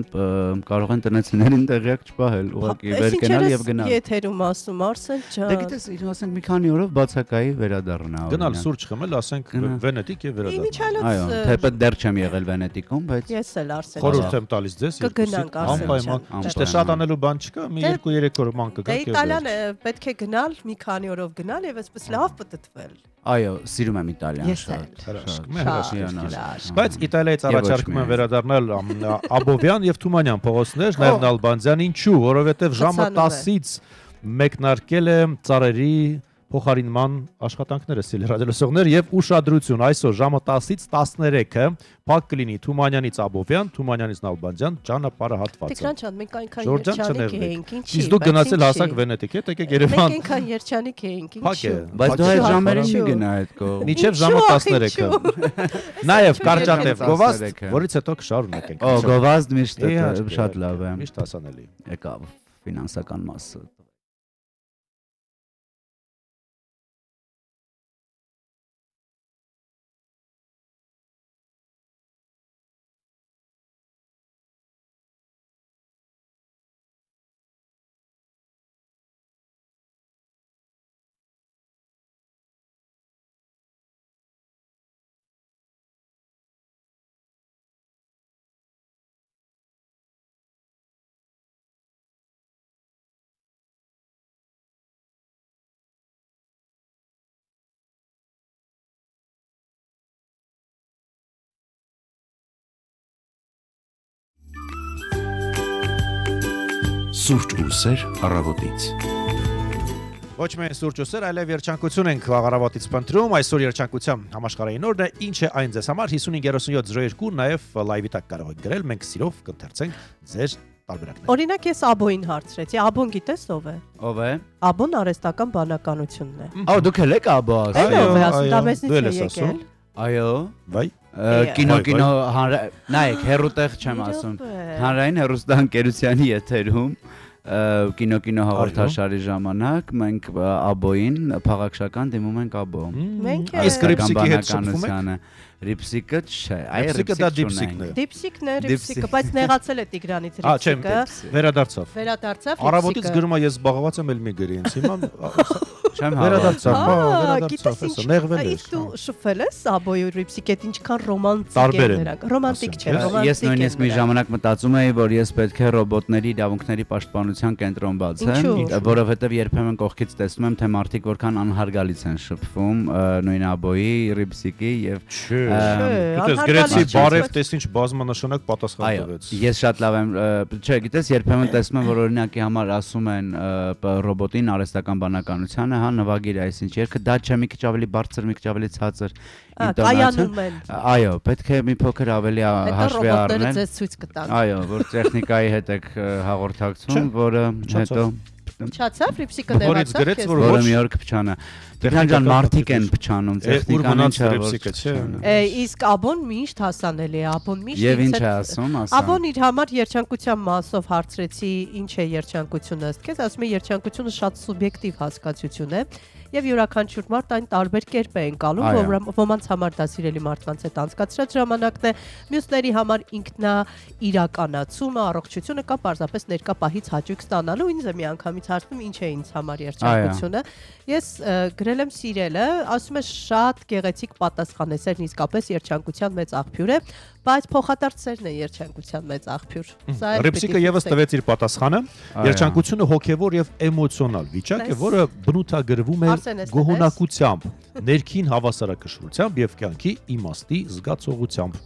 կարող են տնեցիներին տեղյակ չպահել, ուղղակի վեր գնալ եւ գնալ։ Եթերում ասում Արսեն ջան։ Դե գիտես, ասենք մի քանի օրով բացակայի վերադառնա։ Գնալ սուրճ խմել, ասենք Վենետիկ եւ վերադառնալ։ Այո, թեպետ դեռ չեմ եղել Վենետիկում, բայց ես էլ Արսեն։ Խորհուրդ եմ տալիս ձեզ, կգնանք Արսեն։ Ճիշտ է, շատ անելու բան չկա, մի 2-3 օր ման կգաք եւ։ Իտալիան պետք է գնալ, մի քանի օրով գնալ եւ այսպես լավ պատտվել։ Այո, սիրում եմ Իտալիան շատ։ Բայց Իտալիայից առաջարկում եմ վերադառնալ Աբովյան եւ Թումանյան փողոցներ, Լևն Ալբանդյան, ինչու, որովհետեւ ժամը 10-ից մեկնարկել է ծառերի փոխարինման աշխատանքները սիրելի ռադիոլսողներ եւ ուշադրություն այսօր ժամը 10-ից 13-ը փակ կլինի Թումանյանից Աբովյան, Թումանյանից Նալբանդյան ճանապարհը հատվածը։ Տիգրան ջան, մենք այնքան երջանիկ էինք, ինչի։ Իսկ դուք գնացել հասակ Վենետիկ, եկեք Երևան։ Մենք այնքան երջանիկ էինք, ինչի։ Բայց դու այդ ժամերին մի գնա այդ կողմ։ Մինչև ժամը 13-ը։ Նաեւ Կարճատև Գովազդ, որից հետո կշարունակենք։ Օ, Գովազդ միշտ շատ լավ է։ Միշտ հասանելի։ Եկավ ֆինանսական մասը։ Սուրճ ու սեր առավոտից։ Ոչ միայն սուրճ ու սեր, այլև երջանկություն ենք առավոտից փնտրում։ Այսօր երջանկության համաշխարհային օրն է, ինչ է այն ձեզ համար 553702 նաև լայվի տակ կարող եք գրել, մենք սիրով կընթերցենք ձեր տարբերակները։ Օրինակ ես Աբոին հարցրեցի, Աբոն գիտես ով է։ Ով է։ Աբոն արհեստական բանականությունն է։ Ա դուք էլ եք Աբո ասում։ Այո, ասում դա մեզնից է եկել։ Այո։ Վայ։ Կինո նայեք, հերուտեղ չեմ ասում։ Հանրային հերոստանգերությանի եթերում կինո հաղորդաշարի ժամանակ մենք Աբոին փաղաքշական դիմում ենք Աբո։ Մենք իսկ Ռիպսիկի հետ շփվում եք։ Ռիպսիկը չէ, այ Ռիպսիկը դա դիպսիկն է։ Դիպսիկն է, Ռիպսիկը, բայց նեղացել է Տիգրանից Ռիպսիկը։ Վերադարձավ։ Վերադարձավ։ Առավոտից գրում եմ ես զբաղված եմ, էլ մի գրի ինձ հիմա չեմ վերադարձավ, վերադարձավ, նեղվել է։ Իսկ դու շփվել ես Աբոյի Ռիպսիկի հետ, ինչքան ռոմանտիկ է նրանք։ Ռոմանտիկ չէ, ռոմանտիկ։ Ես նույնիսկ մի ժամանակ մտածում էի, որ ես պետք է ռոբոտների իրավունքների պաշտպանության կենտրոն բացեմ, որովհետև երբեմն կողքից տեսնում եմ, թե մարդիկ որքան անհարգալից են շփվում նույն Աբոյի, Ռիպսիկի եւ Գիտես, գրեցի բարև տեսինչ բազմանշանակ պատասխան տվեց։ Ես շատ լավ եմ, չէ, գիտես, երբեմն տեսնում եմ, որ օրինակի համար ասում են ռոբոտին արհեստական բանականությանը, հա, նվագիր այսինչ երգը, դա չէ, մի քիչ ավելի բարձր, մի քիչ ավելի ցածր ինտոնացիա։ Այո, պետք է մի փոքր ավելի հաշվի առնել։ Հետո ձեզ ցույց կտան։ Այո, որ տեխնիկայի հետ եք հաղորդակցում, որը հետո Փչացավ, Ռիպսիկը նեղացավ, որը մի օր կփչանա։ Տիգրան ջան, մարդիկ են փչանում, տեխնիկան չէ, Ռիպսիկը չէ։ Իսկ Աբոն միշտ հասանելի է, Աբոն միշտ Եվ ինչ է ասում, ասա։ Աբոն իր համար երջանկության մասով հարցրեցի, ինչ է երջանկությունը, ըստ քեզ, ասում է երջանկությունը շատ սուբյեկտիվ հասկացություն է։ Եվ յուրաքանչյուր մարդ այն տարբեր կերպ է ընկալում, ոմանց համար դա սիրելի մարդկանց հետ անցկացրած ժամանակն է, մյուսների համար ինքնաիրականացումը, առողջությունը կամ պարզապես ներկա պահից հաճույք ստանալու, ինձ է միանգամից հարցնում ինչ է ինձ համար երջանկությունը։ Ես գրել եմ սիրելը, ասում է շատ գեղեցիկ պատասխան է, սերն իսկապես երջանկության մեծ աղբյուր է, բայց փոխադարձ սերն է երջանկության մեծ աղբյուր։ Ռիպսիկը եւս տվեց իր պատասխանը։ Երջանկությունը հոգեվոր եւ էմոցիոնալ վիճակ է, որը բնութագրվում է գոհունակությամբ, ներքին հավասարակշռությամբ եւ կյանքի իմաստի զգացողությամբ։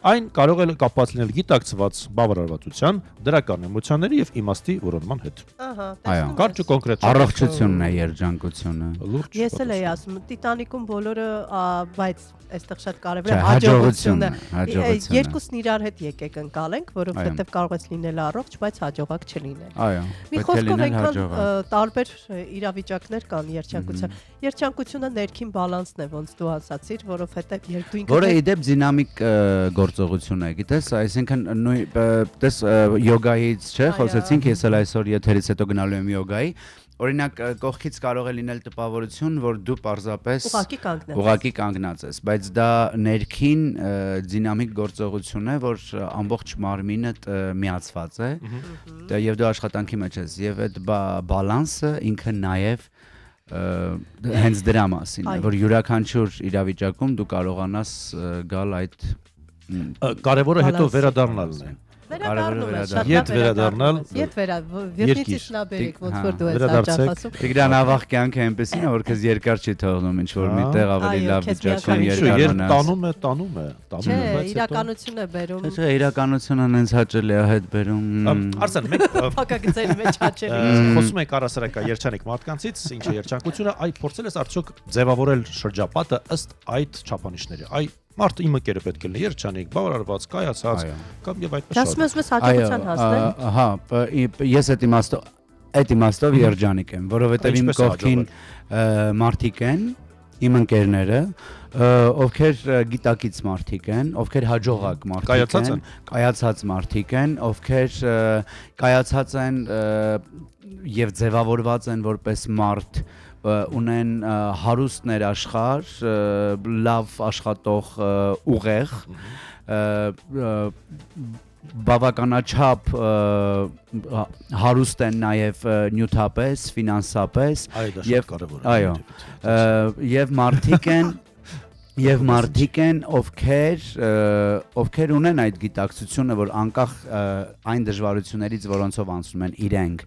Այն կարող է կապված լինել գիտակցված բավարարվածության, դրական էմոցիաների եւ իմաստի որոնման հետ։ Ահա, Այո, կարճ ու կոնկրետ։ Առողջությունն է երջանկությունը։ Ես էլ էի ասում, Տիտանիկում բոլորը, բայց այստեղ շատ կարևոր է հաջողությունը։ Երկուսն իրար հետ եկեք ընկալենք, որովհետեւ կարող է լինել առողջ, բայց հաջողակ չլինել։ Այո։ Մի խոսքով այնքան տարբեր իրավիճակներ կան երջանկության։ Երջանկությունը ներքին բալանսն է, ոնց դու ասացիր, որովհետեւ երբ դու ինքդ որը իդեպ դինամիկ գործողություն է, գիտես, այսինքն նույն յոգայից չէ, խոսեցինք, ես էլ այսօր եթերից հետո գնալու եմ յոգայի։ Օրինակ կողքից կարող է լինել տպավորություն, որ դու պարզապես ուղղակի կանգնած ես, բայց դա ներքին դինամիկ գործողություն է, որ ամբողջ մարմինդ միացված է, եւ դու աշխատանքի մեջ ես, եւ այդ բալանսը ինքը նաեւ հենց դրա մասին է, որ յուրաքանչյուր իրավիճակում դու կարողանաս գալ այդ կարևորը հետո վերադառնալն է։ Ետ վերադառնալ։ Վերնիցից նա բերեք, ոնց որ դու ես աջախասում։ Տիգրան ավաղ կյանքը այնպեսին է, որ քեզ երկար չի թողնում, ինչ որ միտեղ ավելի լավ վիճակում երկար տանում է։ Չէ, իրականություն է բերում։ Չէ, իրականությունը հենց հաճելի է հետ բերում։ Արսեն, մենք փակագծերի մեջ հաճելի։ Խոսում ենք առասարակա երջանիկ մարդկանցից, ինչ է երջանկությունը, այ փորձել ես արդյոք ձևավորել շրջապատը ըստ այդ չափանիշների։ Այ մարդը իմ ընկերը պետք է լինի երջանիկ, բավարարված, կայացած, կամ եւ այդպես։ Դասմես հաջողության հասնել։ Ահա, ես այդ իմաստով երջանիկ եմ, որովհետեւ իմ կողքին մարդիկ են, իմ ընկերները, ովքեր գիտակից մարդիկ են, ովքեր հաջողակ մարդիկ են, կայացած մարդիկ են, ովքեր կայացած են եւ ձևավորված են որպես մարդ, ունեն հարուստ ներաշխար, լավ աշխատող ուղեղ, բավականաչափ հարուստ են նաև նյութապես, ֆինանսապես եւ մարդիկ են, ովքեր ունեն այդ գիտակցությունը, որ անկախ այն դժվարություններից, որոնցով անցնում են իրենք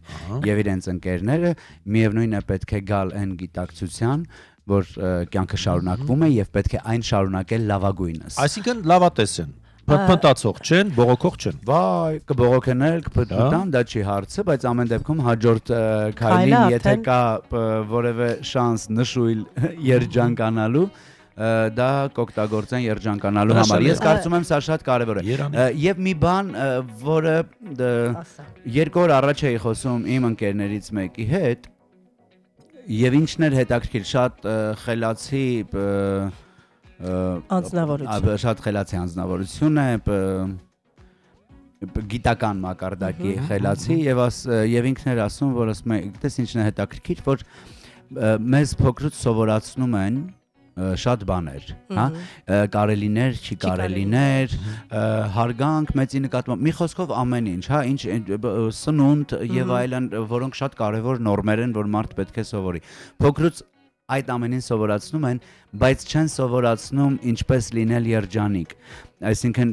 եւ իրենց ընկերները, միևնույնն է պետք է գալ այն գիտակցության, որ կյանքը շարունակվում է եւ պետք է այն շարունակել լավագույնս։ Այսինքն լավատես են, փնտացող չեն, բողոքող չեն։ Վայ, կբողոքեն, կփնտան, դա չի հարցը, բայց ամեն դեպքում հաջորդ քայլին, եթե կա որևէ շանս նշույլ երջանկանալու, դա կօգտագործեն երջանկանալու համար։ Ես կարծում եմ սա շատ կարևոր է։ Եվ մի բան, որը 2 օր առաջ էի խոսում իմ ընկերներից մեկի հետ, եւ ինչն էր հետաքրքիր, շատ խելացի անձնավորություն։ Շատ խելացի անձնավորություն է, գիտական մակարդակի խելացի եւ ինքն էր ասում, որ ասում է, գիտես ինչն է հետաքրքիր, որ մեզ փոքրուց սովորացնում են շատ բաներ, հա, կարելիներ, չի կարելիներ, հարգանք, մեծի նկատմամբ, մի խոսքով ամեն ինչ, հա, ինչ սնունդ եւ այլն, որոնք շատ կարեւոր նորմեր են, որ մարդ պետք է սովորի։ Փոքրուց այդ ամենին սովորացնում են, բայց չեն սովորացնում ինչպես լինել երջանիկ։ Այսինքն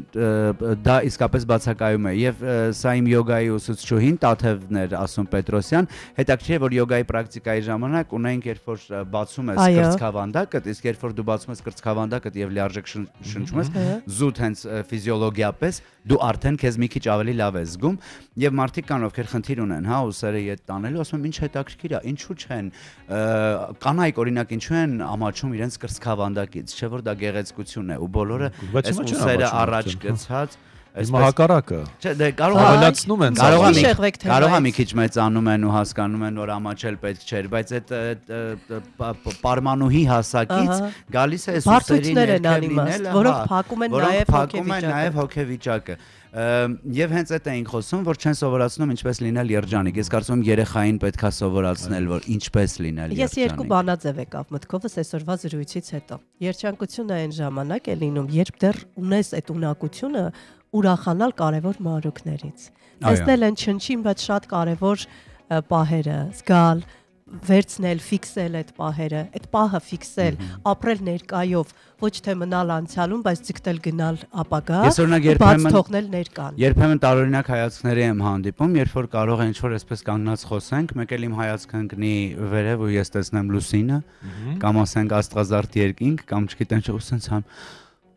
դա իսկապես բացակայում է եւ սա իմ յոգայի ուսուցչուհին Տաթևն էր ասում Պետրոսյան, հետաքրքիր է որ յոգայի պրակտիկայի ժամանակ ունենք երբ որ բացում ես կրծքավանդակդ, իսկ երբ որ դու բացում ես կրծքավանդակդ եւ լիարժեք շնչում ես, զուտ հենց ֆիզիոլոգիապես դու արդեն քեզ մի քիչ ավելի լավ ես զգում եւ մարդիկ կան ովքեր խնդիր ունեն, հա, ուսերը ետ տանելու, ասում եմ ինչ հետաքրքիր է, ինչու չեն կանայք օրինակ ինչու են ամաչում իրենց կրծքավանդակից, չէ՞ որ դա գեղեցկություն է ու բոլորը այս ուսերը առաջ գցած հակառակը։ Չէ, դե ավելացնում են, կարող է մի քիչ մեծանում են ու հասկանում են, որ ամաչել պետք չէր, բայց այդ պարմանուհի հասակից գալիս է ուսերի ներքևինելը, որոնք փակում են նաև հոգեվիճակը։ Եվ հենց այդ էինք խոսում, որ չեն սովորացնում ինչպես լինել երջանիկ։ Ես կարծում եմ երեխային պետքա սովորացնել, որ ինչպես լինել երջանիկ։ Ես 2 բանաձև եկավ մտքովս այսօրվա զրույցից հետո։ Երջանկությունը այն ժամանակ է լինում, երբ դեռ ունես այդ ունակությունը ուրախանալ կարևոր մանրուքներից։ Տեսնել են չնչին, բայց շատ կարևոր պահերը, զգալ, վերցնել, ֆիքսել այդ պահերը, այդ պահը ֆիքսել, ապրել ներկայով, ոչ թե մնալ անցյալում, բայց ձգտել գնալ ապագա, բաց թողնել ներկան։ Երբեմն տարօրինակ հայացքների եմ հանդիպում, երբ որ կարող է ինչ-որ այսպես կանգնած խոսենք, մեկ էլ իմ հայացքը ընկնի վերև ու ես տեսնեմ լուսինը, կամ ասենք աստղազարդ երկինք, կամ չգիտեմ ինչ ասենց համ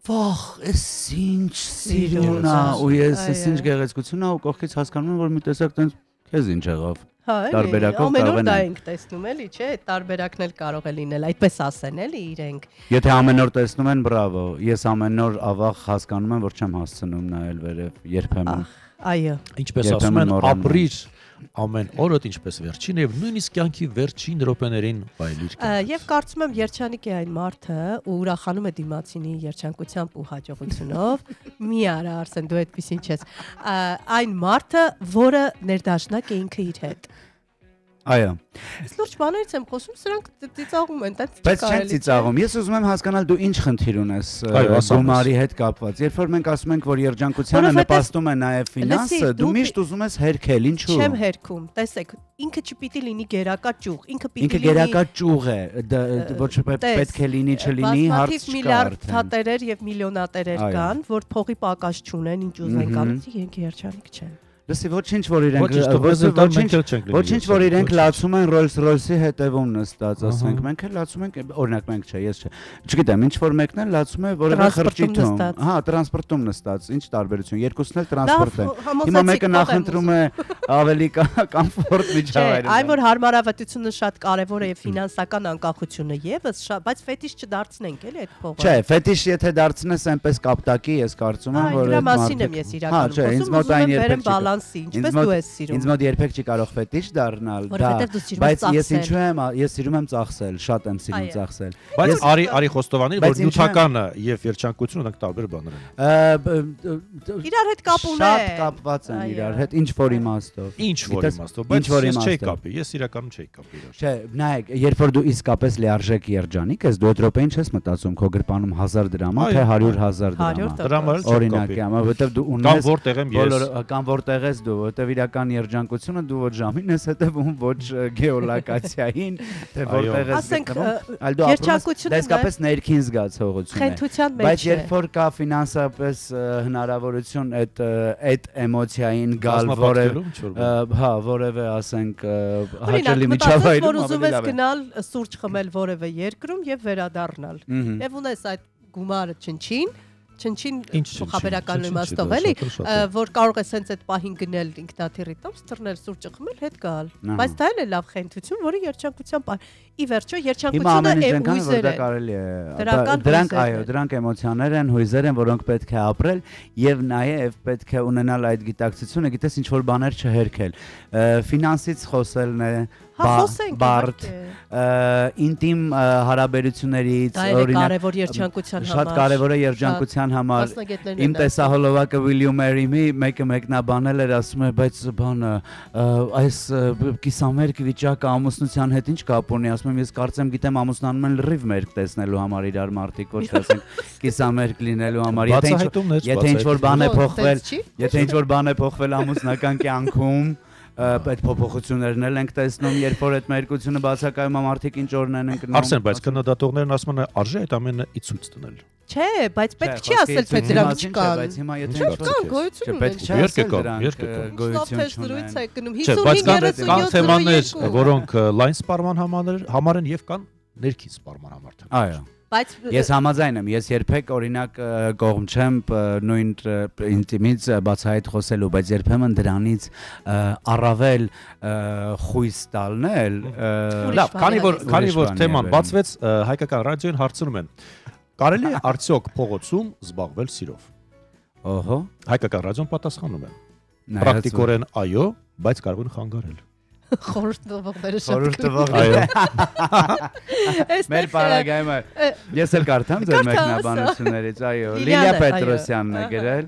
Վախ, էս ինչ սիրուն է, ու ես էս ինչ գեղեցկություն է ու կողքից հասկանում եմ, որ մի տեսակ տենց քեզ ինչ եղավ։ Տարբերակով կարող են։ Ամեն օր դա ենք տեսնում էլի, չէ՞, տարբերակն էլ կարող է լինել, այդպես ասեն էլի իրենք։ Եթե ամեն օր տեսնում են, բրավո։ Ես ամեն օր ավաղ հասկանում եմ, որ չեմ հասցնում նայել վերև երբեմն։ Այո։ Ինչպես ասում են, ապրիր ամեն օրդ ինչպես վերջին եւ նույնիսկ կյանքի վերջին րոպեներին վայելիր։ Եվ կարծում եմ Երջանիկ է այն մարդը, ու ուրախանում է դիմացինի երջանկությամբ ու հաջողությունով։ Մի արա Արսեն, դու այդպեսին չես։ Այն մարդը, որը ներդաշնակ է ինքը իր հետ։ Այո։ Ես լուրջ բաներից եմ խոսում, սրանք ծիծաղում են, տենց բայց չեն ծիծաղում։ Ես ուզում եմ հասկանալ դու ինչ խնդիր ունես գումարի հետ կապված։ Երբ որ մենք ասում ենք, որ երջանկությանը նպաստում է նաև ֆինանսը, դու միշտ ուզում ես հերքել, ինչու՞։ Չեմ հերքում, տեսեք, ինքը չպիտի լինի գերակա ճյուղ, ինքը պիտի լինի։ Ինքը գերակա ճյուղ է, ոչ պետք է լինի, չլինի, հարց չկա։ Միլիարդատերեր եւ միլիոնատերեր կան, որ փողի պակաս չունեն, ինչ ուզեն կանից, իրենք երջանիկ չեն։ Լսի, ոչինչ որ իրենք լացում են Rolls-Royce-ի հետևում նստած, ասենք, մենք էլ լացում ենք, օրինակ մենք չէ, ես չէ։ Չգիտեմ, ինչ որ մեկն էլ լացում է որևէ խրճիթում, հա, տրանսպորտում նստած, ինչ տարբերություն, երկուսն էլ տրանսպորտ են։ Հիմա մեկը նախընտրում է ավելի կոմֆորտ միջավայր։ Այն որ հարմարավետությունը շատ կարևոր է եւ ֆինանսական անկախությունը եւս, բայց ֆետիշ չդարձնենք էլի այդ փողը։ Չէ, ֆետիշ եթե դարձնես այնպես կապտակի, ես կարծում եմ, որ այդ մասին եմ ես իրականում խոսում, ինչպես դու ես սիրում։ Ինձ մոտ երբեք չի կարող ֆետիշ դառնալ, բայց ես ինչու եմ, ես սիրում եմ ծախսել, շատ եմ սիրում ծախսել։ Բայց Արի Խոստովանի, որ նյութականը եւ երջանկությունը դրանք տարբեր բաներ են։ Իրար հետ կապ ունեն։ Շատ կապված են իրար հետ, ինչ որ իմաստով։ Ինչ որ իմաստով, բայց ես չէի կապի, ես իրականում չէի կապի իրար։ Չէ, նայեք, երբ որ դու իսկապես լիարժեք երջանիկ ես, դու այդ րոպեին չես մտածում քո գրպանում 1000 դրամ է, թե 100,000 դրամ է։ Օրինակ է, որովհետեւ դու ունես կամ որտեղ եմ ես, կամ որտեղ ես դու, որտեղ իրական երջանկությունը դու ոչ ժամին ես հետևում, ոչ գեոլոկացիային, թե որտեղ ես գտնվում, այլ դու ապրում ես իսկապես ներքին զգացողություն է։ Բայց երբ որ կա ֆինանսապես հնարավորություն այդ էմոցիային գալ որևէ, ասենք, հաճելի միջավայրում ավելի լավ է։ Գնալ սուրճ խմել որևէ երկրում եւ վերադառնալ։ Եվ ունես այդ գումարը չնչին խաբերական իմաստով էլի, որ կարող ես հենց այդ պահին գնել ինքնաթիռիտով, սթռնել սուրճը խմել, հետ գալ։ Բայց դա էլ է լավ խենթություն, որը երջանկության ի վերջո երջանկությունը հույզեր է։ Դրանք էմոցիաներ են, հույզեր են, որոնք պետք է ապրել եւ նաեւ պետք է ունենալ այդ գիտակցությունը, գիտես ինչ որ բաներ չհերքել։ Ֆինանսից խոսելն է բարդ, ինտիմ հարաբերություններից, օրինակ, շատ կարևոր է երջանկության համար։ Իմ տեսահոլովակը Will you marry me մեկը մեկնաբանել էր, ասում է, բայց բանը, այս կիսամերկ վիճակը ամուսնության հետ ինչ կապ ունի, ասում եմ, ես կարծեմ գիտեմ ամուսնանում են լրիվ մերկ տեսնելու համար իրար մարդիկ, ոչ թե ասենք կիսամերկ լինելու համար, եթե ինչ որ բան է փոխվել ամուսնական կյանքում, այդ փոփոխություններն էլ ենք տեսնում, երբ որ այդ մերկությունը բացակայում է, մարդիկ ինչ օրն են ընկնում։ Արսեն, բայց քննադատողներն ասում են, արժե այդ ամենը ի ցույց տնել։ Չէ, բայց պետք չի ասել, թե դրանք չկան։ Բայց հիմա եթե չկան, գոյություն պետք չէ ասել դրանք գոյություն չունեն։ Չէ, բայց կան թեմաներ, որոնք լայն սպառման համար են եւ կան ներքին սպառման համար։ Այո։ Ես համաձայն եմ, ես երբեք օրինակ կողմ չեմ նույն ինտիմից բացահայտ խոսելու, բայց երբեմն դրանից առավել խույս տալն էլ լավ, քանի որ թեման բացվեց, հայկական ռադիոյին հարցնում են. կարելի է արդյոք փողոցում զբաղվել սիրով։ Ըհը, հայկական ռադիոն պատասխանում է. պրակտիկորեն այո, բայց կարող են խանգարել։ Խորհուրդ տվողները շատ Խորհուրդ տվողները։ Մեր պարագայում ես էլ կարդամ ձեր մեկնաբանություններից, այո, Լիլիա Պետրոսյանն է գրել.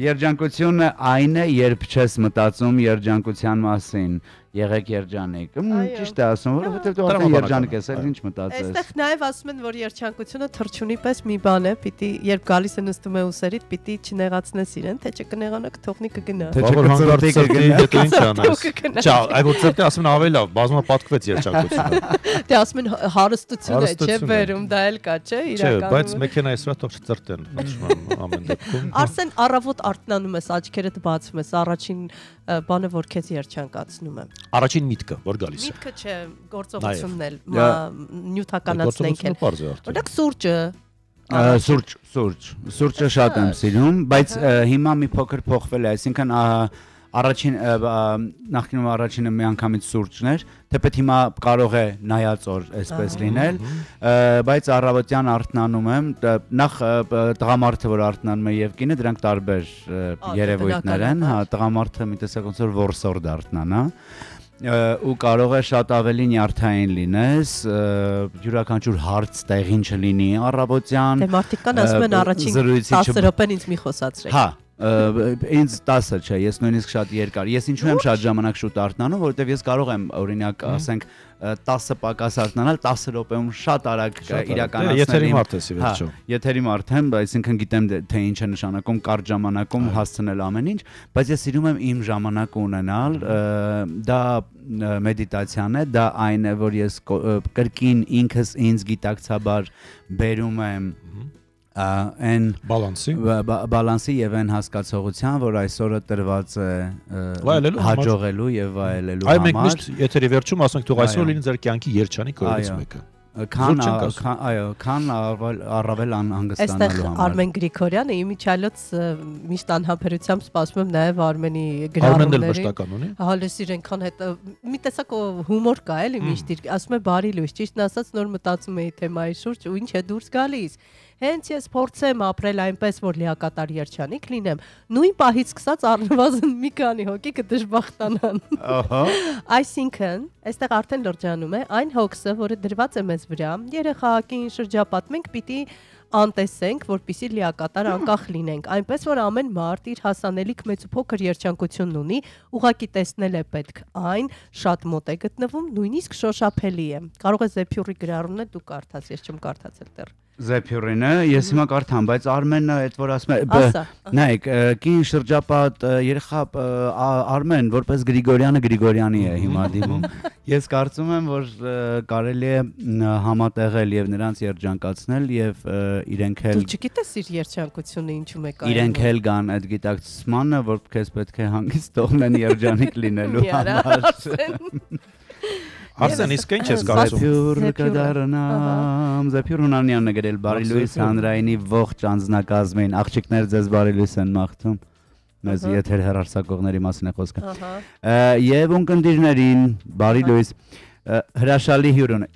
Երջանկությունը այն է, երբ չես մտածում երջանկության մասին։ Եղեք երջանիկ։ Ճիշտ է ասում, որովհետև դու արդեն երջանիկ ես, էլ ինչ մտածես։ Այստեղ նաև ասում են, որ երջանկությունը թռչունի պես մի բան է, պիտի երբ գալիս է նստում է ուսերիդ, պիտի չնեղացնես իրեն, թե չկնեղանա կթողնի կգնա։ Թե չկծրտի կգնա։ Դե ինչ անես։ Չա, այո, ծրտի ասում են ավելի լավ, բազմապատկվեց երջանկությունը։ Դե ասում են հարստություն է, չէ՞ վերում, դա էլ կա, չէ՞, իրականում։ Չէ, բայց մեքենայի սրա թող չծրտեն, ամեն դեպքում։ Արսեն, առավոտ արթնանում ես, աչքերդ բացում ես, առաջին բանը որ քեզ երջանկացնում է։ Առաջին միտքը, որ գալիս է։ Միտքը չէ, գործողությունն էլ, նյութականացնենք էլ։ Օրինակ սուրճը, Սուրճը շատ եմ սիրում, բայց հիմա մի փոքր փոխվել է, այսինքն նախկինում առաջինը մի անգամից սուրճներ, թեպետ հիմա կարող է նայածոր այսպես լինել, բայց առավոտյան արթնանում եմ, նախ տղամարդը, որ արթնանում է եւ կինը, դրանք տարբեր երևույթներ են, տղամարդը մի տեսակ ոնց որ որսորդ արթնանա, ու կարող է շատ ավելի նյարդային լինես, յուրաքանչյուր հարց տեղին չլինի առավոտյան։ Դե մարդիկ կան ասում են առաջին 10 րոպեն ինձ մի խոսացրեք։ Հա, ինձ 10 չէ, ես նույնիսկ շատ երկար։ Ես ինչու եմ շատ ժամանակ շուտ արթնանում, որովհետև ես կարող եմ օրինակ ասենք 10 պակաս արթնանալ 10 րոպեում շատ արագ իրականացնել։ Եթերի մարդ ես ի վերջո։ Եթերի մարդ եմ, այսինքն գիտեմ թե ինչ է նշանակում կարճ ժամանակում հասցնել ամեն ինչ, բայց ես սիրում եմ իմ ժամանակ ունենալ, դա մեդիտացիան է, դա այն է, որ ես կրկին ինքս ինձ գիտակցաբար բերում եմ այն բալանսի եւ այն հասկացողության, որ այսօրը տրված է հաջողելու եւ վայելելու համար։ Այո, մենք միշտ եթերի վերջում ասենք թող այսօր լինի ձեր կյանքի երջանիկ օրերից մեկը։ Քան առավել անհանգստանալու համար։ Այստեղ Արմեն Գրիգորյանը իմիջիալոց միշտ անհամբերությամբ սպասում եմ նաև Արմենի գրառումներին։ Հալես իրենքան հետ մի տեսակ հումոր կա էլի միշտ ասում է բարի լույս, ճիշտն ասած նոր մտածում էի թեմայի շուրջ ու ինչ է դուրս գալիս։ Հենց ես փորձեմ ապրել այնպես, որ լիակատար երջանիկ լինեմ, նույն պահից սկսած առնվազն մի քանի հոգի կդժբախտանան։ Այսինքն, այստեղ արդեն լրջանում է այն հոգսը, որը դրված է մեզ վրա, երեխակին շրջապատ մենք պիտի անտեսենք, որպեսզի լիակատար անկախ լինենք, այնպես որ ամեն մարդ իր հասանելիք մեծ ու փոքր երջանկությունն ունի, ուղղակի տեսնել է պետք այն, շատ մոտ է գտնվում, նույնիսկ շոշափելի է։ Կարող է Զեփյուրի գրառումն է դու կարդաս, ես չեմ կարդացել դեռ։ Զեփյուրինը ես հիմա կարդամ, բայց Արմենը այդ որ ասում է, նայեք, կին շրջապատ երեխա Արմեն, որպես Գրիգորյանի է հիմա դիմում։ Ես կարծում եմ, որ կարելի է համատեղել եւ նրանց երջանկացնել եւ իրենք էլ Դու չգիտես իր երջանկությունը ինչու է կայանում։ Իրենք էլ կան այդ գիտակցմանը, որ քեզ պետք է հանգիստ թողնեն երջանիկ լինելու համար։ Արսեն, իսկ ինչ ես կարծում։ Զեփյուր Հունանյանն է գրել բարի լույս հանրայինի ողջ անձնակազմին, աղջիկներ ձեզ բարի լույս են մաղթում։ Մեզ եթեր հեռարձակողների մասին է խոսքը։ Եվ ունկնդիրներին բարի լույս։ Հրաշալի հյուր ունի։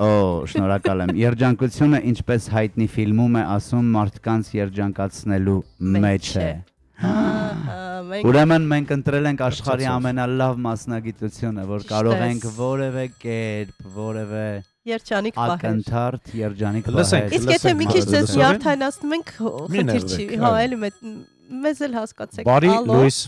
Շնորհակալ եմ։ Երջանկությունը, ինչպես հայտնի ֆիլմում է ասում, մարդկանց երջանկացնելու մեջ է։ Ուրեմն մենք ընտրել ենք աշխարհի ամենալավ մասնագիտությունը, որ կարող ենք որևէ կերպ, որևէ երջանիկ պահել։ Ակնթարթ երջանիկ պահել։ Իսկ եթե մի քիչ ձեզ նյարդայնացնում ենք, խնդիր չի, հա, էլի մեզ էլ հասկացեք։ Բարի լույս։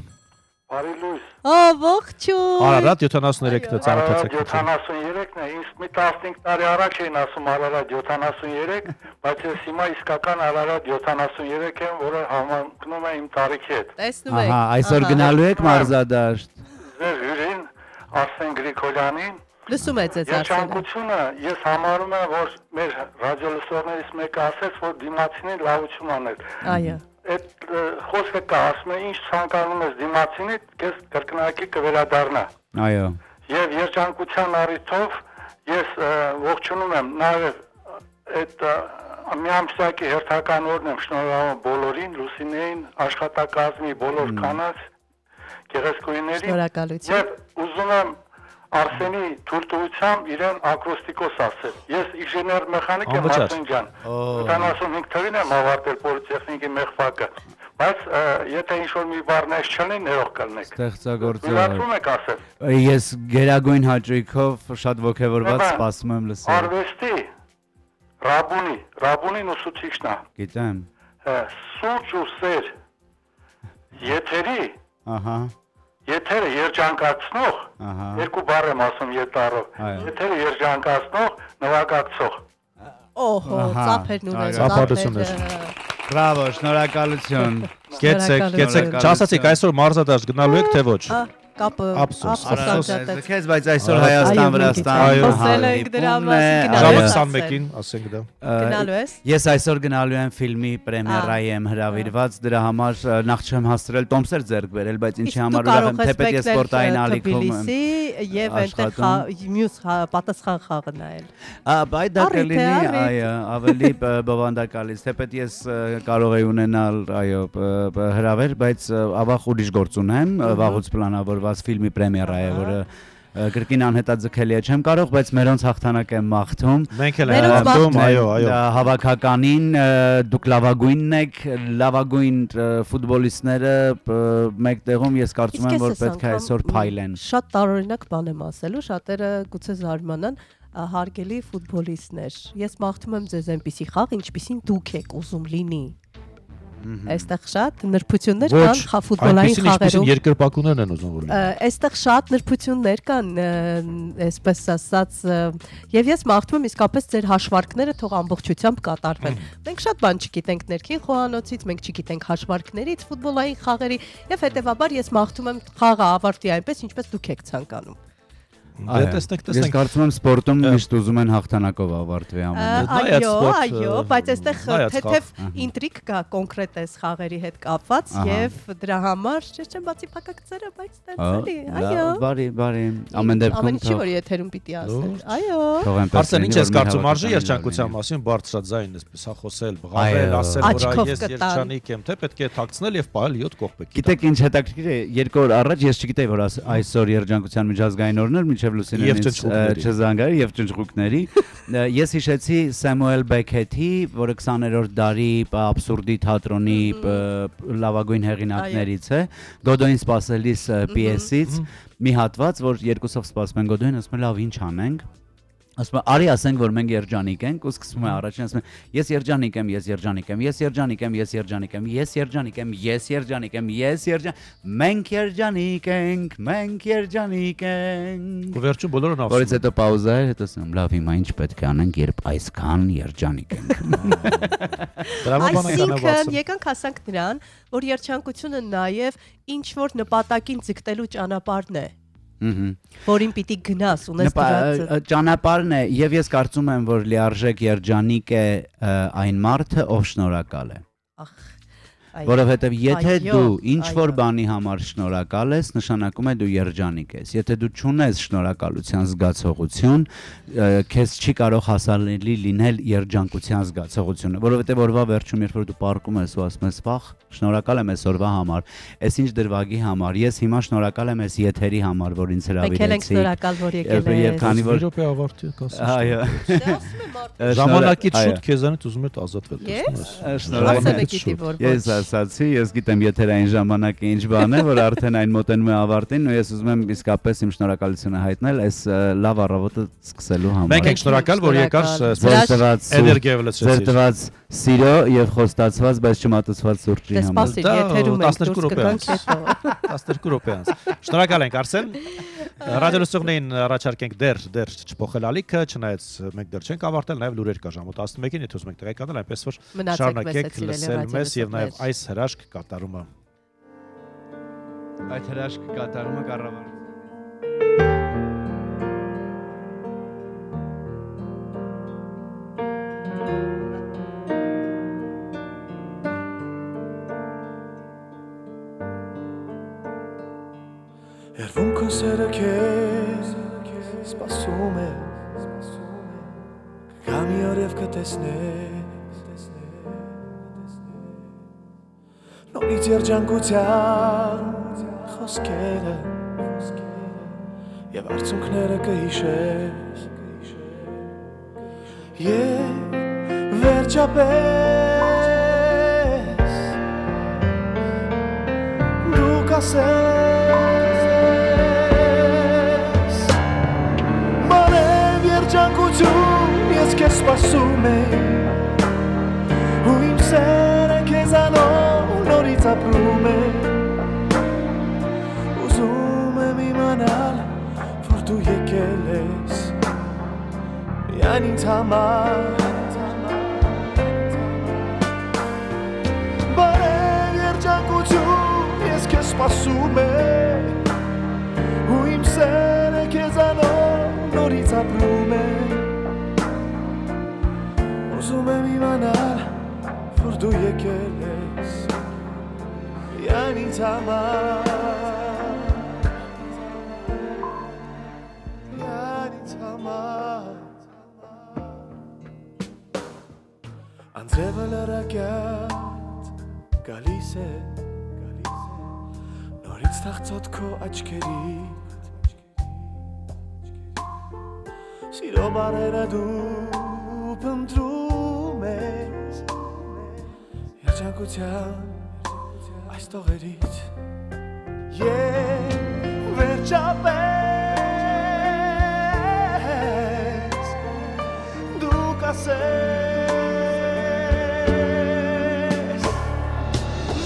Բարի լույս։ Ողջույն։ Արարատ 73-ը ծառայեցեք։ 73-ն է, ինձ մի 15 տարի առաջ էին ասում Արարատ 73, բայց ես հիմա իսկական Արարատ 73 եմ, որը համընկնում է իմ տարիքի հետ։ Տեսնում եք։ Ահա, այսօր գնալու եք մարզադաշտ։ Ձեր հյուրին Արսեն Գրիգորյանին։ Լսում եք ձեզ Արսեն։ Երջանկությունը ես համարում եմ, որ մեր ռադիոլսողներից մեկը ասեց, որ դիմացինին լավություն անել։ Այո։ Այդ խոսքը կա, ասում է, ինչ ցանկանում ես դիմացինի, քեզ կրկնակի կվերադառնա։ Այո։ Եվ երջանկության առիթով ես ողջունում եմ նաև այդ միամսյակի հերթական օրն եմ շնորհավորում բոլորին, Լուսինեին, աշխատակազմի բոլոր կանանց, գեղեցկուհիներին։ Շնորհակալություն։ Եվ ուզում եմ Արսենի թույլտվությամբ իրեն ակրոստիկոս ասել։ Ես ինժեներ մեխանիկ եմ Արսեն ջան։ 75 թվին եմ ավարտել պոլիտեխնիկի մեխվակը։ Բայց եթե ինչ-որ մի բառներ չլինի, ներող կլնեք։ Ստեղծագործող։ Լսում եք ասել։ Ես գերագույն հաճույքով շատ ողջավորված սպասում եմ լսել։ Արվեստի Ռաբունին ուսուցիչն է։ Գիտեմ։ Սուրճ ու սեր եթերի։ Ահա։ Եթերը երջանկացնող, երկու բառ եմ ասում ետառով, եթերը երջանկացնող, նվագակցող։ Օհո, ծափերն ունեն, ծափարություններ։ Բրավո, շնորհակալություն։ Գեցեք, չասացիք այսօր մարզադաշտ գնալու եք թե ոչ։ կապը ափսոսանջատեց։ Քեզ բայց այսօր Հայաստան Վրաստան խոսել ենք դրա մասին։ Ժամը 21-ին, ասենք դա։ Գնալու ես։ Ես այսօր գնալու եմ ֆիլմի պրեմիերայի եմ հրավիրված, դրա համար նախ չեմ հասցրել տոմսեր ձեռք բերել, բայց ինչի համար ուրախ եմ, թեպետ ես սպորտային ալիքում եմ եւ այնտեղ մյուս պատասխան խաղը նայել։ Բայց դա կլինի, այո, ավելի բովանդակալից, թեպետ ես կարող եի ունենալ, այո, հրավեր, բայց ավաղ ուրիշ գործ ունեմ, վաղուց պլանավորված ֆիլմի պրեմիերա է, որը կրկին անհետաձգելի է չեմ կարող, բայց մերոնց հաղթանակ եմ մաղթում։ Մենք էլ ենք մաղթում, այո։ Հավաքականին դուք լավագույնն եք, լավագույն ֆուտբոլիստները մեկտեղում ես կարծում եմ, որ պետք է այսօր փայլեն։ Շատ տարօրինակ բան եմ ասելու, շատերը գուցե զարմանան, հարգելի ֆուտբոլիստներ։ Ես մաղթում եմ ձեզ այնպիսի խաղ, ինչպիսին դուք եք ուզում լինի։ Այստեղ շատ նրբություններ կան ֆուտբոլային խաղերում։ Երկրպագուներն են ուզում որ լինի։ Այստեղ շատ նրբություններ կան, այսպես ասած, եւ ես մաղթում եմ իսկապես ձեր հաշվարկները թող ամբողջությամբ կատարվեն։ Մենք շատ բան չգիտենք ներքին խոհանոցից, մենք չգիտենք հաշվարկներից, ֆուտբոլային խաղերի եւ հետեւաբար ես մաղթում եմ խաղը ավարտի այնպես, ինչպես դուք եք ցանկանում։ Ես կարծում եմ սպորտում միշտ ուզում են հաղթանակով ավարտվի ամենը։ Այո, բայց այստեղ թեթև ինտրիգ կա կոնկրետ այս խաղերի հետ կապված եւ դրա համար չեմ բացի փակակցերը, բայց ստացելի։ Այո։ Բարի, ամեն դեպքում ամեն ինչի որ եթերում պիտի ասել։ Այո։ Արսեն, ինչ ես կարծում արժի երջանկության մասին բարձրաձայն այսպես խոսել, բղավել, ասել որ ես երջանիկ եմ, թե պետք է թաքցնել եւ պահել 7 կողպեքի։ Գիտեք ինչ հետաքրքիր է, 2 օր առաջ ես չգիտեի որ այսօր երջանկության միջազգային օրն էր, Լուսինյանից չզանգարի եւ ճնճղուկների ես հիշեցի Սամուել Բեքեթի, որը 20-րդ դարի աբսուրդի թատրոնի լավագույն հեղինակներից է, Գոդոյին սպասելիս պիեսից մի հատված, որ երկուսով սպասում են Գոդոյին, ասում են լավ ինչ անենք, ասում են արի ասենք որ մենք երջանիկ ենք ու սկսում է առաջին ասում են ես երջանիկ եմ, ես երջանիկ եմ, ես երջանիկ եմ, ես երջանիկ եմ, ես երջանիկ եմ, ես երջանիկ եմ, ես երջանիկ մենք երջանիկ ենք, մենք երջանիկ ենք։ Ու վերջում բոլորն ասում են։ Որից հետո պաուզա էր, հետո ասում լավ հիմա ինչ պետք է անենք, երբ այսքան երջանիկ ենք։ Այսինքն եկանք հասանք նրան, որ երջանկությունը նաև ինչ որ նպատակին ձգտելու ճանապարհն է։ Որին պիտի գնաս ունես դրած ճանապարհն է եւ ես կարծում եմ որ լիարժեք երջանիկ է այն մարդը ով շնորհակալ է որովհետեւ եթե դու ինչ որ բանի համար շնորհակալ ես նշանակում է դու երջանիկ ես եթե դու չունես շնորհակալության զգացողություն քեզ չի կարող հասանելի լինել երջանկության զգացողությունը որովհետեւ օրվա վերջում երբ որ դու պարկում ես ու ասում ես վախ շնորհակալ եմ այսօրվա համար այս ինչ դրվագի համար ես հիմա շնորհակալ եմ այս եթերի համար որ ինձ հրավիրեցի եկել ենք շնորհակալ որ եկել ես եւ քանի որ Եվրոպա ավարտի կասես այո ժամանակից շուտ քեզանից ուզում ես ազատվել ես ասացի ես գիտեմ եթերային ժամանակը ինչ բան է որ արդեն այն մոտենում է ավարտին ու ես ուզում եմ իսկապես իմ շնորհակալությունը հայտնել այս լավ առավոտը սկսելու համար մենք ենք շնորհակալ որ եկար էներգիա վլեցրեցիր ձեր սիրո եւ խոստացված բայց չմատուցված սուրճի համար սպասիր եթերում ենք 12 րոպե անց շնորհակալ ենք Արսեն ռադիոլսողներին առաջարկենք դեռ չփոխել ալիքը չնայած մենք դեռ չենք ավարտել նաեւ լուրեր կա ժամը 11-ին եթե ուզում եք տեղեկանալ այնպես որ շարունակեք լսել մեզ եւ նաեւ այս հրաշք կատարումը այդ հրաշք կատարումը կառավարություն Երվում քո սերը քեզ սպասում է Գամի օրև կտեսնես Նորից երջանկության խոսքերը Եվ արցունքները կհիշես Եվ վերջապես դու կասես Երջանկություն ես քեզ սպասում եմ ու իմ սերը քեզանով նորից ապրում է ուզում եմ իմանալ որ դու եկել ես միայն ինձ համար բարև երջանկություն ես քեզ սպասում եմ ապրում եմ Ուզում եմ իմանալ, որ դու եկել ես Միայն ինձ համար Միայն ինձ համար Անձրևը լրակյատ գալիս է Նորից թաղծոտ քո աչքերից Սիրո բարերը դու փնտրում ես Երջանկության այս տողերից Եվ վերջապես դու կասես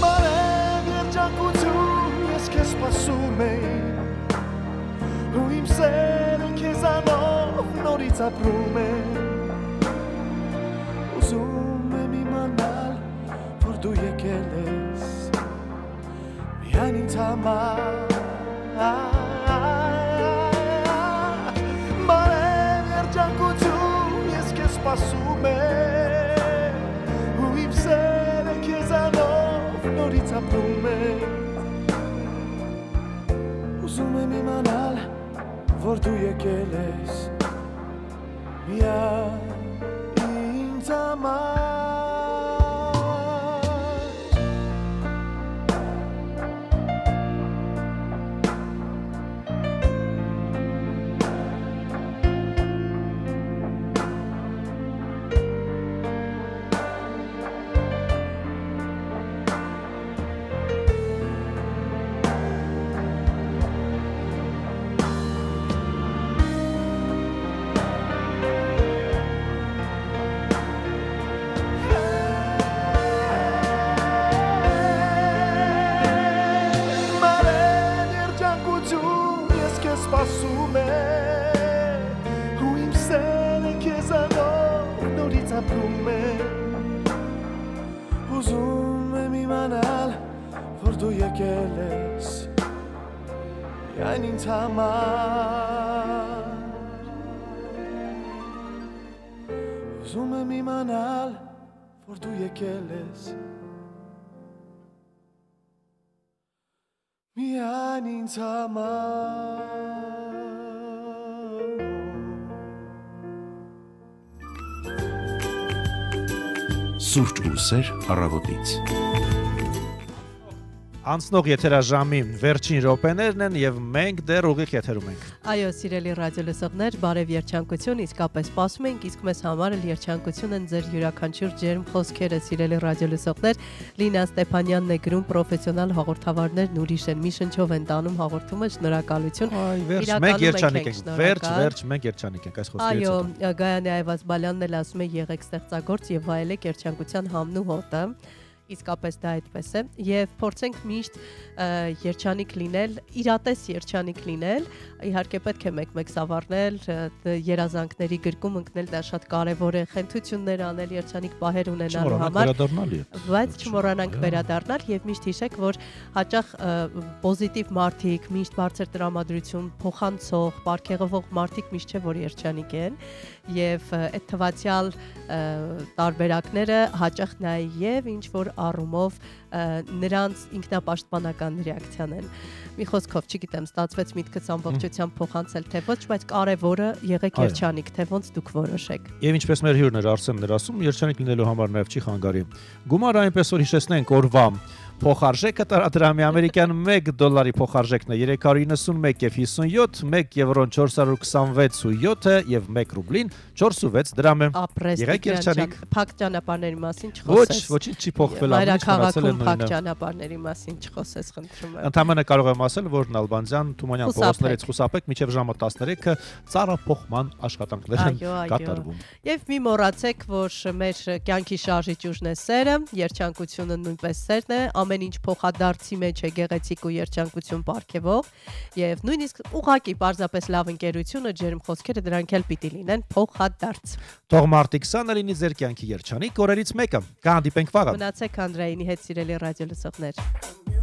Մարեմ երջանկություն ես քեզ սպասում եմ ու իմ սերը քեզանով նորից ապրում եմ Ուզում եմ իմանալ, որ դու եկել ես Միայն ինձ համար Մարեմ երջանկություն ես քեզ սպասում եմ ու իմ սերը քեզանով նորից ապրում եմ Ուզում եմ իմանալ, որ դու եկել ես Միայն ինձ համար սպասում է ու իմ սերը քեզանով նորից ապրում է Ուզում եմ իմանալ, որ դու եկել ես Միայն ինձ համար Ուզում եմ իմանալ, որ դու եկել ես Միայն ինձ համար Սուրճ ու սեր առավոտից Անցնող եթերաժամի վերջին րոպեներն են եւ մենք դեռ ուղիղ եթերում ենք։ Այո, սիրելի ռադիոլսողներ, բարև երջանկություն, իսկապես սպասում ենք, իսկ մեզ համար էլ երջանկություն են ձեր յուրաքանչյուր ջերմ խոսքերը, սիրելի ռադիոլսողներ։ Լինա Ստեփանյանն է գրում պրոֆեսիոնալ հաղորդավարներն ուրիշ են, մի շնչով են տանում հաղորդումը, շնորհակալություն։ Մենք երջանիկ ենք, վերջ մենք երջանիկ ենք այս խոսքերից։ Այո, Գայանե Այվազբալյանն էլ ասում է եղեք ստեղծագործ եւ վայելեք երջանկության համն ու հոտը։ Իսկապես դա այդպես է եւ փորձենք միշտ երջանիկ լինել, իրատես երջանիկ լինել, իհարկե պետք է մեկ-մեկ սավառնել, երազանքների գրկում ընկնել, դա շատ կարեւոր է, խնդություններ անել, երջանիկ պահեր ունենալու համար, բայց չմոռանանք վերադառնալ եւ միշտ հիշեք, որ հաճախ պոզիտիվ մարդիկ, միշտ բարձր տրամադրություն, փոխանցող, պարգևող մարդիկ միշտ չէ որ երջանիկ են եւ այդ թվացial տարբերակները հաճախ նաեւ ինչ որ առումով նրանց ինքնապաշտպանական ռեակցիան են։ Մի խոսքով, չգիտեմ, ստացվեց միտքս ամբողջությամբ փոխանցել թե ոչ, բայց կարևորը եղեք երջանիկ, թե ոնց դուք որոշեք։ Եվ ինչպես մեր հյուրն էր Արսենն էր ասում, երջանիկ լինելու համար նաև չի խանգարի։ Գումարը այնպես որ հիշեցնենք օրվա փոխարժեքը տարադրամի ամերիկյան $1 փոխարժեքն է 391.57, 1 եվրոն 426.7 եւ 1 ռուբլին 4.6 դրամ է։ Եղեք երջանիկ։ Փակ ճանապարհների մասին չխոսես։ Ոչինչ չի փոխվել ամենից փակ ճանապարհների մասին չխոսես, խնդրում եմ։ Ընդհանրապես կարող եմ ասել, որ Նալբանդյան Թումանյան փողոցներից խուսափեք մինչև ժամը 13-ը ծառափոխման աշխատանքներ են կատարվում։ Եվ մի մոռացեք, որ մեր կյանքի շարժիչ ուժն է սերը, երջանկությունը նույնպես սերն է, ամեն ինչ փոխադարձի մեջ է գեղեցիկ ու երջանկություն պարգևող, եւ նույնիսկ ուղակի պարզապես լավ ընկերությունը, ջերմ խոսքերը դրանք էլ պիտի լինեն փոխադարձ։ Թող մարտի 20-ը լինի ձեր կյանքի երջանիկ օրերից մեկը։ Կհանդիպենք վաղը։ Մնացեք Անդրեյնի հետ, սիրելի ռադիոլսողներ։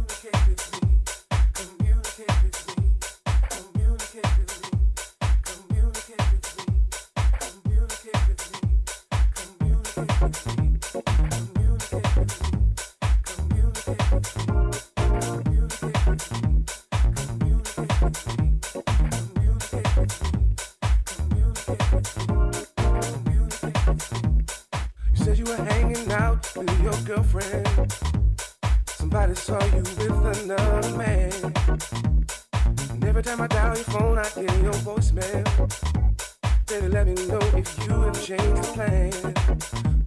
hanging out with your girlfriend. Somebody saw you with another man. And every time I dial your phone, I hear your voicemail. Baby, let me know if you have changed the plan.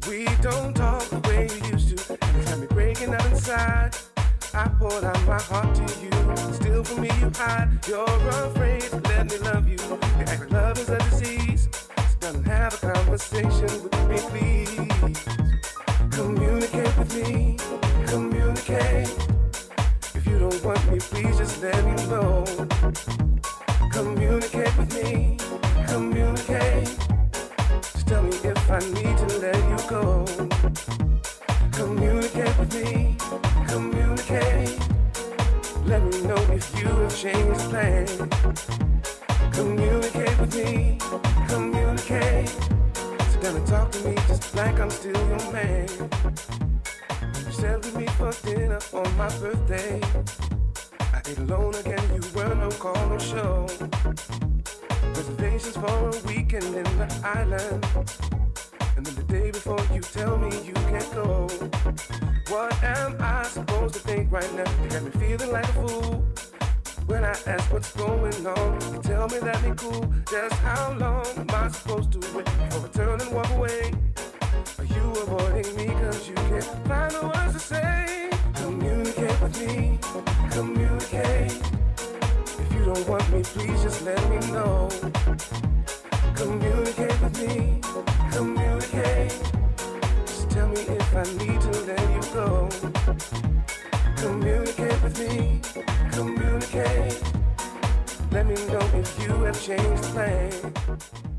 We don't talk the way we used to. It's got me breaking out inside. I poured out my heart to you. Still for me you hide. You're afraid to let me love you. You act like love is a disease. So don't have a conversation with me, please. Communicate with me. Communicate. If you don't want me, please just let me know. Communicate with me. Communicate. Just tell me if I need to let you go. Communicate with me. Communicate. Let me know if you have changed the plan. Communicate with me. Communicate. Sit down and talk to me just like I'm still your man. You said we meet for dinner on my birthday. I ate alone again, you were no call, no show. Reservations for a weekend in the island. And then the day before you tell me you can't go. What am I supposed to think right now? You got me feeling like a fool. When I ask what's going on, you tell me that ain't cool. Just how long am I supposed to wait before I turn and walk away? Are you avoiding me cause you can't find the words to say? Communicate with me, communicate. If you don't want me, please just let me know. Communicate with me, communicate. Just tell me if I need to let you go. Communicate with me, communicate. Let me know if you have changed the plan.